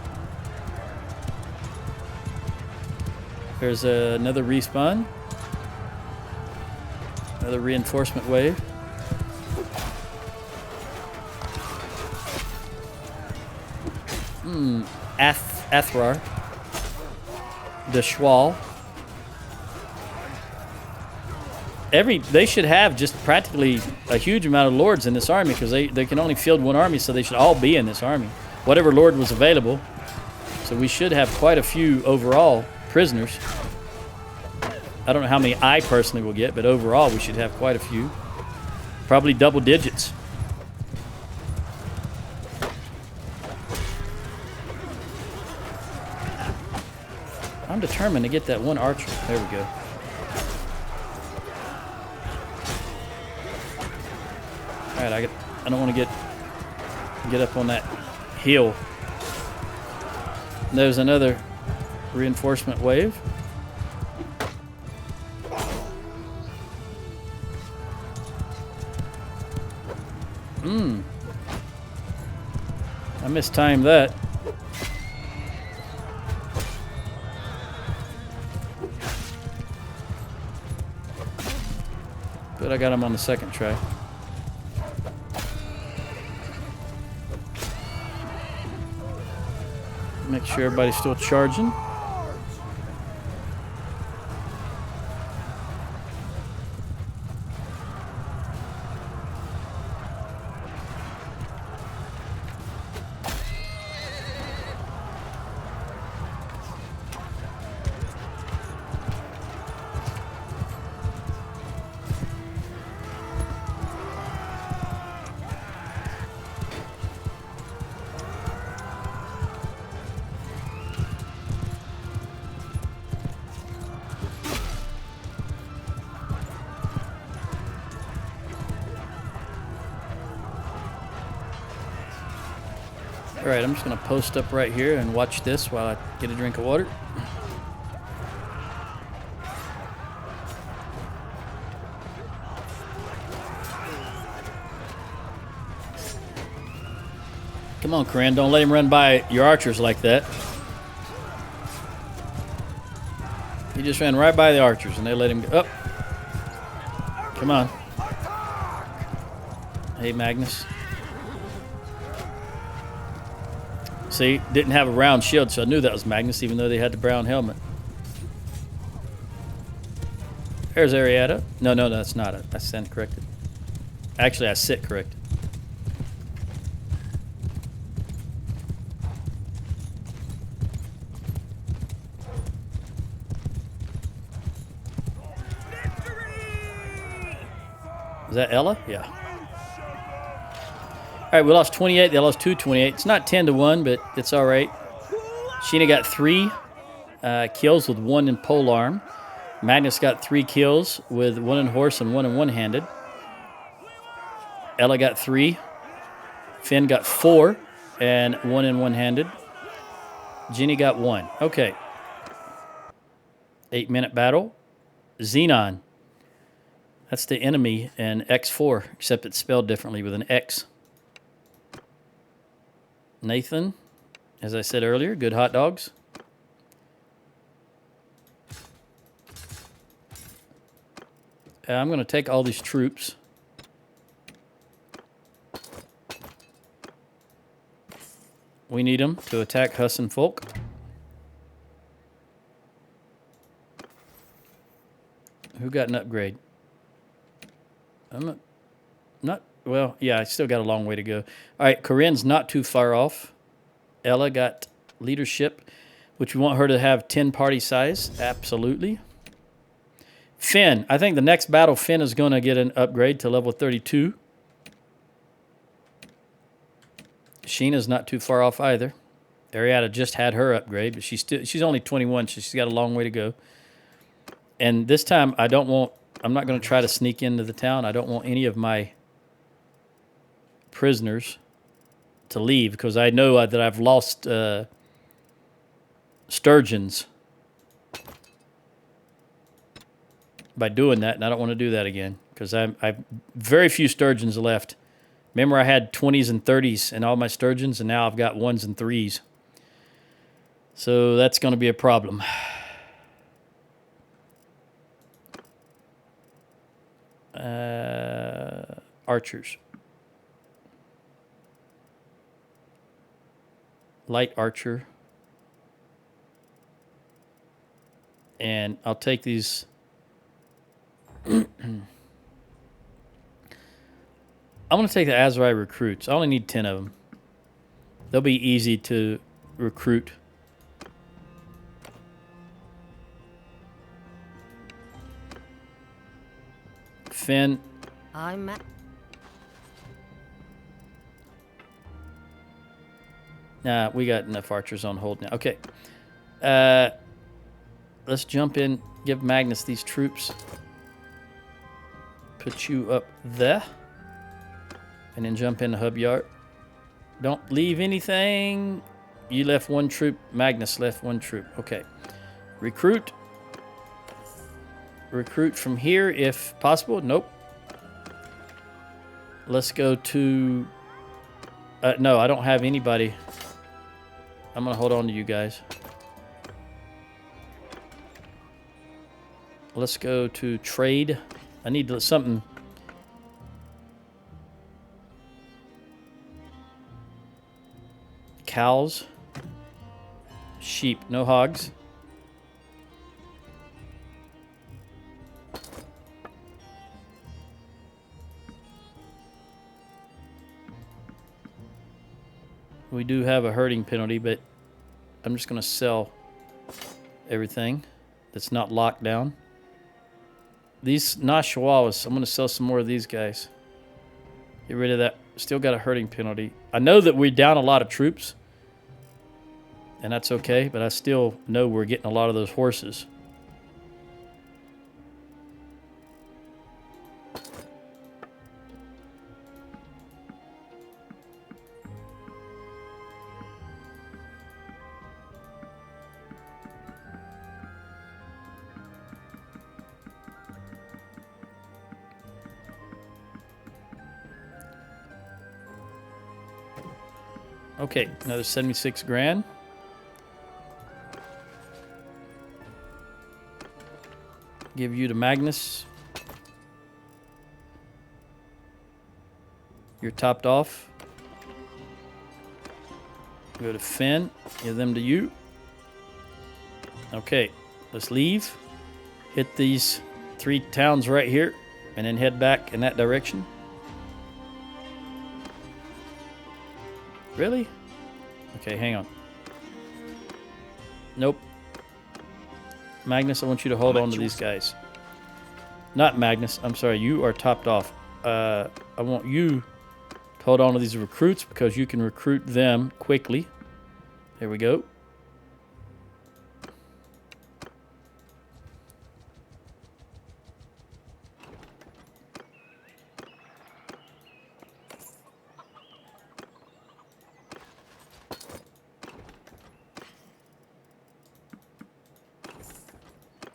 There's another respawn. Another reinforcement wave. Athrar. The Schwal. They should have just practically a huge amount of lords in this army because they can only field one army, so they should all be in this army. Whatever lord was available. So we should have quite a few overall prisoners. I don't know how many I personally will get, but overall we should have quite a few. Probably double digits. I'm determined to get that one archer. There we go. All right, I don't want to get up on that hill. There's another reinforcement wave. I mistimed that. But I got him on the second try. Make sure everybody's still charging. All right, I'm just gonna post up right here and watch this while I get a drink of water. Come on, Corinne. Don't let him run by your archers like that. He just ran right by the archers, and they let him go. Up. Come on. Hey, Magnus. See, didn't have a round shield, so I knew that was Magnus, even though they had the brown helmet. There's Arietta. No, that's not it. I stand corrected. Actually, I sit corrected. Is that Ella? Yeah. All right, we lost 28. They lost 228. It's not 10-1, but it's all right. Sheena got 3 kills with 1 in polearm. Magnus got 3 kills with 1 in horse and 1 in one-handed. Ella got 3. Finn got 4 and 1 in one-handed. Ginny got 1. Okay. 8-minute battle. Xenon. That's the enemy in X4, except it's spelled differently with an X. Nathan, as I said earlier, good hot dogs. I'm going to take all these troops. We need them to attack Husson Folk. Who got an upgrade? I'm not, well, yeah, I still got a long way to go. All right, Corinne's not too far off. Ella got leadership, which we want her to have 10 party size. Absolutely. Finn, I think the next battle, Finn is going to get an upgrade to level 32. Sheena's not too far off either. Arietta just had her upgrade, but she's only 21, so she's got a long way to go. And this time, I'm not going to try to sneak into the town. I don't want any of my prisoners to leave because I know that I've lost Sturgians by doing that, and I don't want to do that again because I've very few Sturgians left. Remember, I had 20s and 30s in all my Sturgians, and now I've got 1s and 3s. So that's going to be a problem. Archers. Light archer. And I'll take these. I'm going to take the Azrai recruits. I only need 10 of them. They'll be easy to recruit. Finn. Nah, we got enough archers on hold now. Okay. Let's jump in. Give Magnus these troops. Put you up there. And then jump in the hub yard. Don't leave anything. You left 1 troop. Magnus left 1 troop. Okay. Recruit. Recruit from here if possible. Nope. Let's go to... no, I don't have anybody. I'm going to hold on to you guys. Let's go to trade. I need something... Cows. Sheep. No hogs. We do have a herding penalty, but I'm just going to sell everything that's not locked down. These Nashawawas, I'm going to sell some more of these guys. Get rid of that. Still got a herding penalty. I know that we're down a lot of troops, and that's okay, but I still know we're getting a lot of those horses. Okay, another 76 grand. Give you to Magnus. You're topped off. Go to Finn. Give them to you. Okay, let's leave. Hit these 3 towns right here. And then head back in that direction. Really? Okay, hang on. Nope. Magnus, I want you to hold on to these guys. Not Magnus. I'm sorry. You are topped off. I want you to hold on to these recruits because you can recruit them quickly. There we go.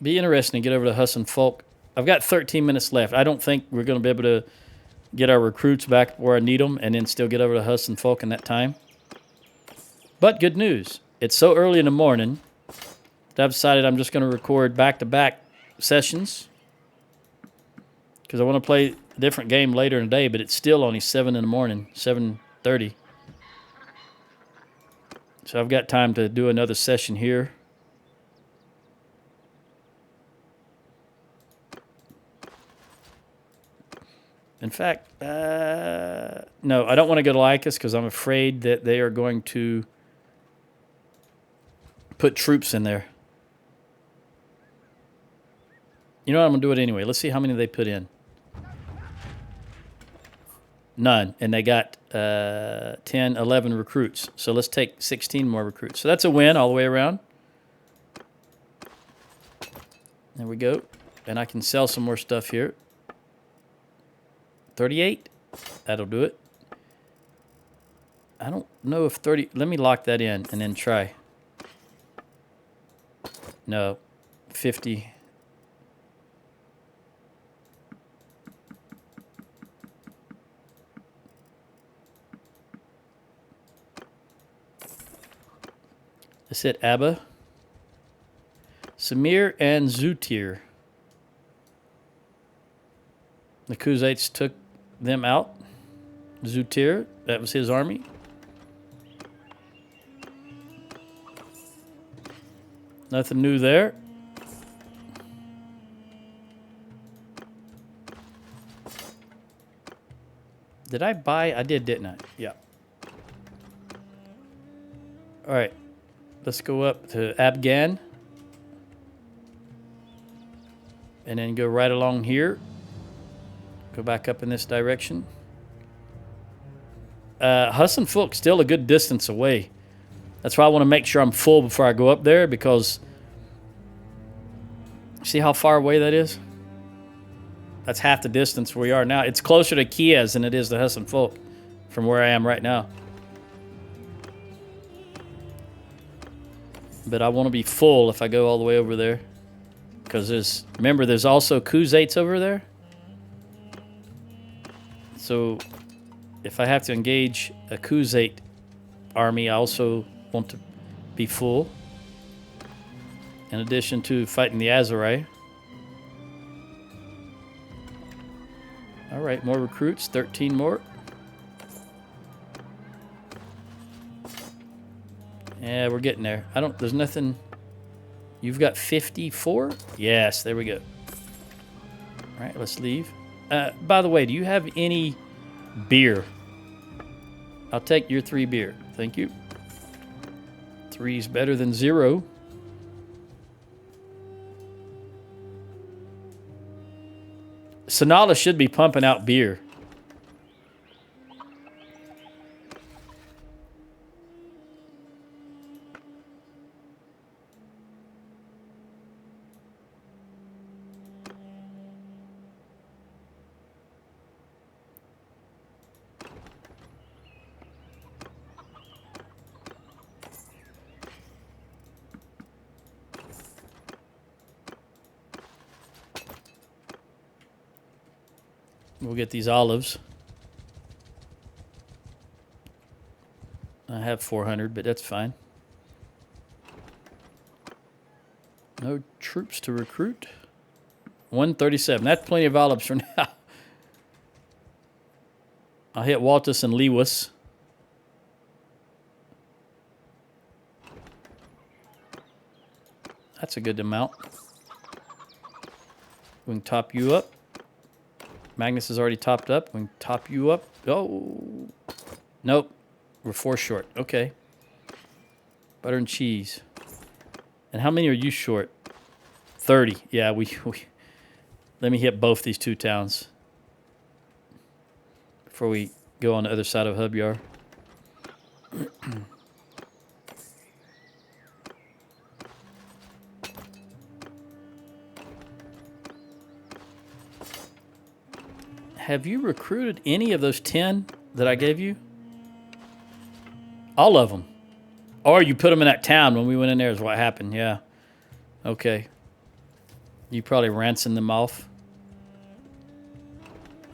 Be interesting to get over to Huss and Folk. I've got 13 minutes left. I don't think we're going to be able to get our recruits back where I need them and then still get over to Huss and Folk in that time. But good news. It's so early in the morning that I've decided I'm just going to record back-to-back sessions because I want to play a different game later in the day, but it's still only 7 in the morning, 7:30. So I've got time to do another session here. In fact, no, I don't want to go to Lycus because I'm afraid that they are going to put troops in there. You know what? I'm going to do it anyway. Let's see how many they put in. None. And they got 10, 11 recruits. So let's take 16 more recruits. So that's a win all the way around. There we go. And I can sell some more stuff here. 38. That'll do it. I don't know if 30... Let me lock that in and then try. No. 50. Let's hit Abba. Samir and Zutir. The Khuzaits took them out. Zutir, that was his army. Nothing new there. Did I buy? I did, didn't I? Yeah. All right. Let's go up to Abgan. And then go right along here. Go back up in this direction. Huss and Fulk still a good distance away. That's why I want to make sure I'm full before I go up there because see how far away that is? That's half the distance where we are now. It's closer to Kiev than it is to Huss and Fulk from where I am right now. But I want to be full if I go all the way over there. Because remember, there's also Khuzaits over there. So if I have to engage a Khuzait army, I also want to be full. In addition to fighting the Azurai. All right, more recruits, 13 more. Yeah, we're getting there. There's nothing. You've got 54? Yes, there we go. All right, let's leave. By the way, do you have any beer? I'll take your 3 beer. Thank you. 3's better than 0. Sonala should be pumping out beer. We'll get these olives. I have 400, but that's fine. No troops to recruit. 137. That's plenty of olives for now. I'll hit Waltus and Lewis. That's a good amount. We can top you up. Magnus is already topped up. We can top you up. Oh. Nope. We're 4 short. Okay. Butter and cheese. And how many are you short? 30. Yeah, we let me hit both these 2 towns before we go on the other side of Hubyar. Have you recruited any of those 10 that I gave you? All of them. Or you put them in that town when we went in there is what happened. Yeah. Okay. You probably ransomed them off.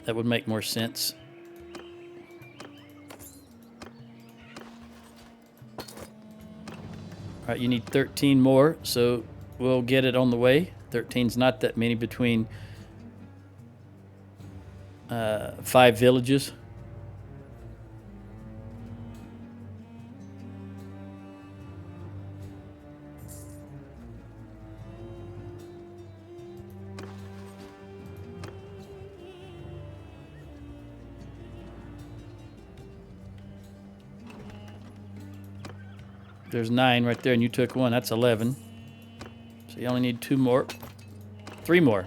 That would make more sense. All right, you need 13 more, so we'll get it on the way. 13's not that many between 5 villages. There's 9 right there, and you took 1. That's 11. So you only need 2 more. 3 more.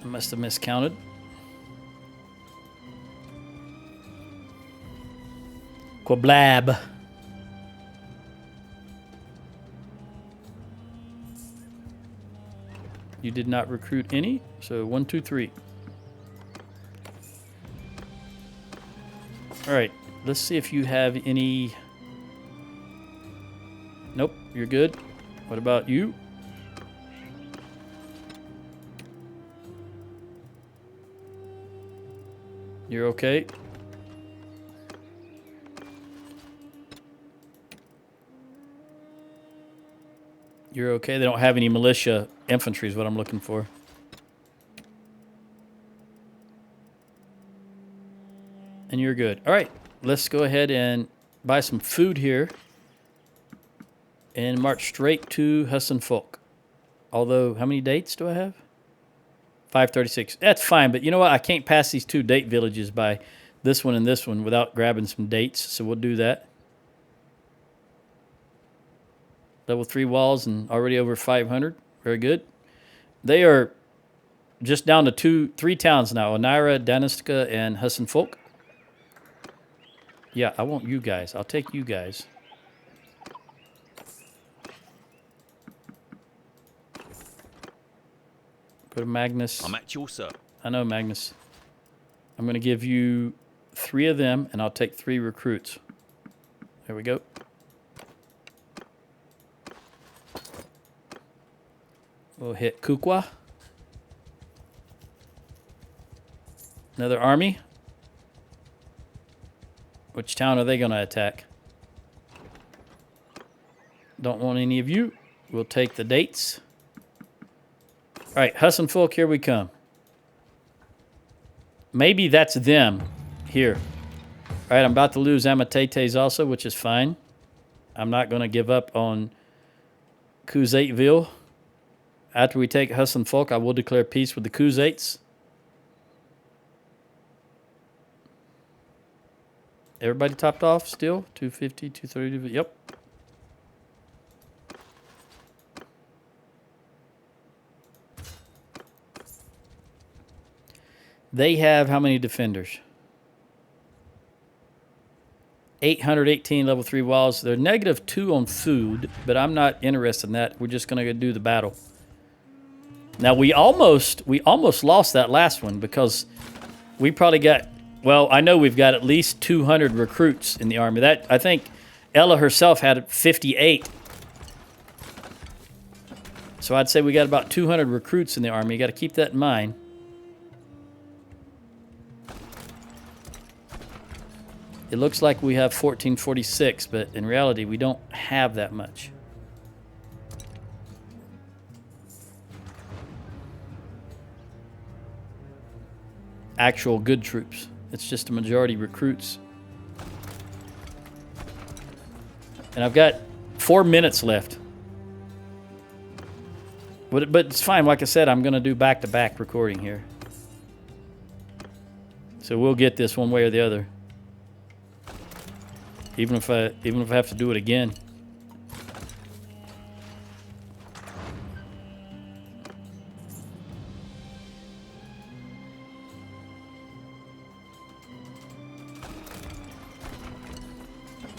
I must have miscounted. Quablab. You did not recruit any, so 1, 2, 3. All right, let's see if you have any. Nope, you're good. What about you? You're okay. You're okay. They don't have any militia infantry is what I'm looking for. And you're good. All right, let's go ahead and buy some food here and march straight to Hussenfolk. Although, how many dates do I have? 536. That's fine, but you know what? I can't pass these 2 date villages by this one and this one without grabbing some dates, so we'll do that. Level 3 walls and already over 500. Very good. They are just down to 3 towns now. Onira, Daniska, and Hussenfolk. Yeah, I want you guys. I'll take you guys. Go to Magnus. I'm at your service. I know, Magnus. I'm going to give you 3 of them, and I'll take 3 recruits. There we go. We'll hit Kukwa. Another army. Which town are they going to attack? Don't want any of you. We'll take the dates. All right, Hussenfolk, here we come. Maybe that's them here. All right, I'm about to lose Amatetes also, which is fine. I'm not going to give up on Kuzateville. After we take Hussenfolk, I will declare peace with the Kuzates. Everybody topped off still? 250, 230, yep. They have how many defenders? 818 level 3 walls. They're -2 on food, but I'm not interested in that. We're just going to do the battle. Now, we almost lost that last one because we probably got... Well, I know we've got at least 200 recruits in the army. That I think Ella herself had 58. So I'd say we got about 200 recruits in the army. You got to keep that in mind. It looks like we have 1446, but in reality, we don't have that much. Actual good troops. It's just a majority recruits. And I've got 4 minutes left. But it's fine. Like I said, I'm going to do back-to-back recording here. So we'll get this one way or the other. Even if I have to do it again.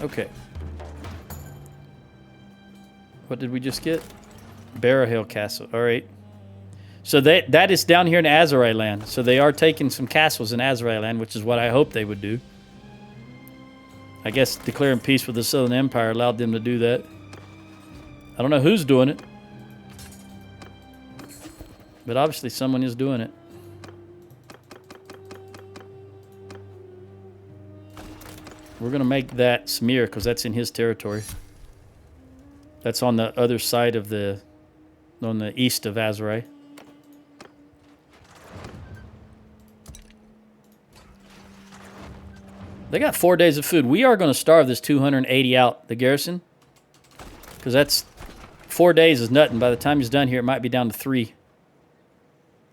Okay. What did we just get? Barrow Castle. All right. So that is down here in Azerai land. So they are taking some castles in Azerai land, which is what I hope they would do. I guess declaring peace with the Southern Empire allowed them to do that. I don't know who's doing it. But obviously someone is doing it. We're going to make that Smir because that's in his territory. That's on the other side of on the east of Azerai. They got 4 days of food. We are going to starve this 280 out, the garrison. Because that's 4 days is nothing. By the time he's done here, it might be down to 3.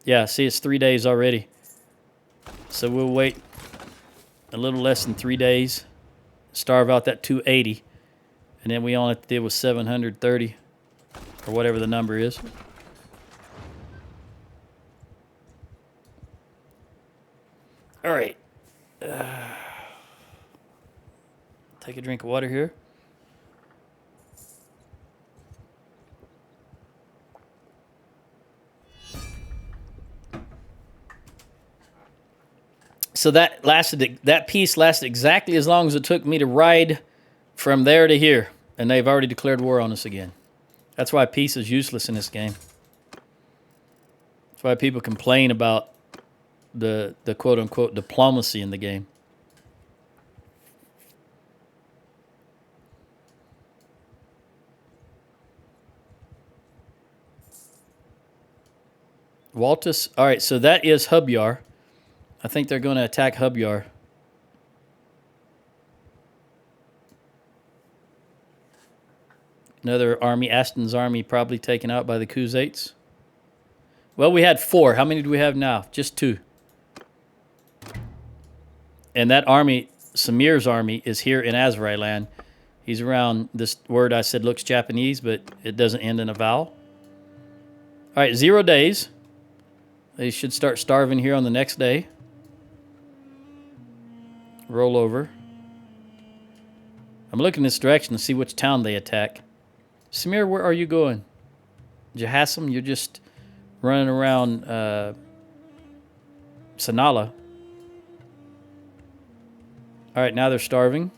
Yeah, see, it's 3 days already. So we'll wait a little less than 3 days. Starve out that 280. And then we only have to deal with 730. Or whatever the number is. All right. Take a drink of water here. So that piece lasted exactly as long as it took me to ride from there to here. And they've already declared war on us again. That's why peace is useless in this game. That's why people complain about the quote-unquote diplomacy in the game. Waltus. All right, so that is Hubyar. I think they're going to attack Hubyar. Another army, Aston's army, probably taken out by the Khuzaits. Well, we had 4. How many do we have now? Just 2. And that army, Samir's army, is here in Azerai land. He's around, this word I said looks Japanese, but it doesn't end in a vowel. All right, 0 days. They should start starving here on the next day. Roll over. I'm looking this direction to see which town they attack. Samir, where are you going? Jahassim, you're just running around Sanala. All right, now they're starving.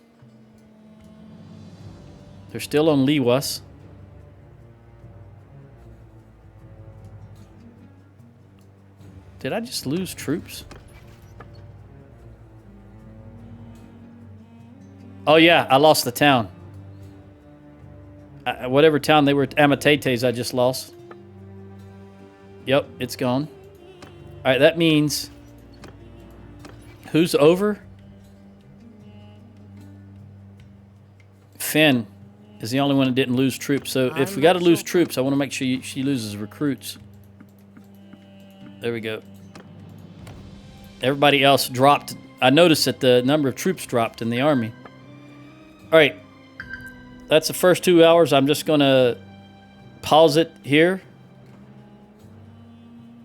They're still on Liwas. Did I just lose troops? Oh yeah, I lost the town. Whatever town they were, Amatetes, I just lost. Yep, it's gone. All right, that means who's over? Finn is the only one that didn't lose troops. So if we got to lose troops, I want to make sure she loses recruits. There we go. Everybody else dropped. I noticed that the number of troops dropped in the army. All right. That's the first 2 hours. I'm just going to pause it here.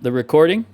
The recording.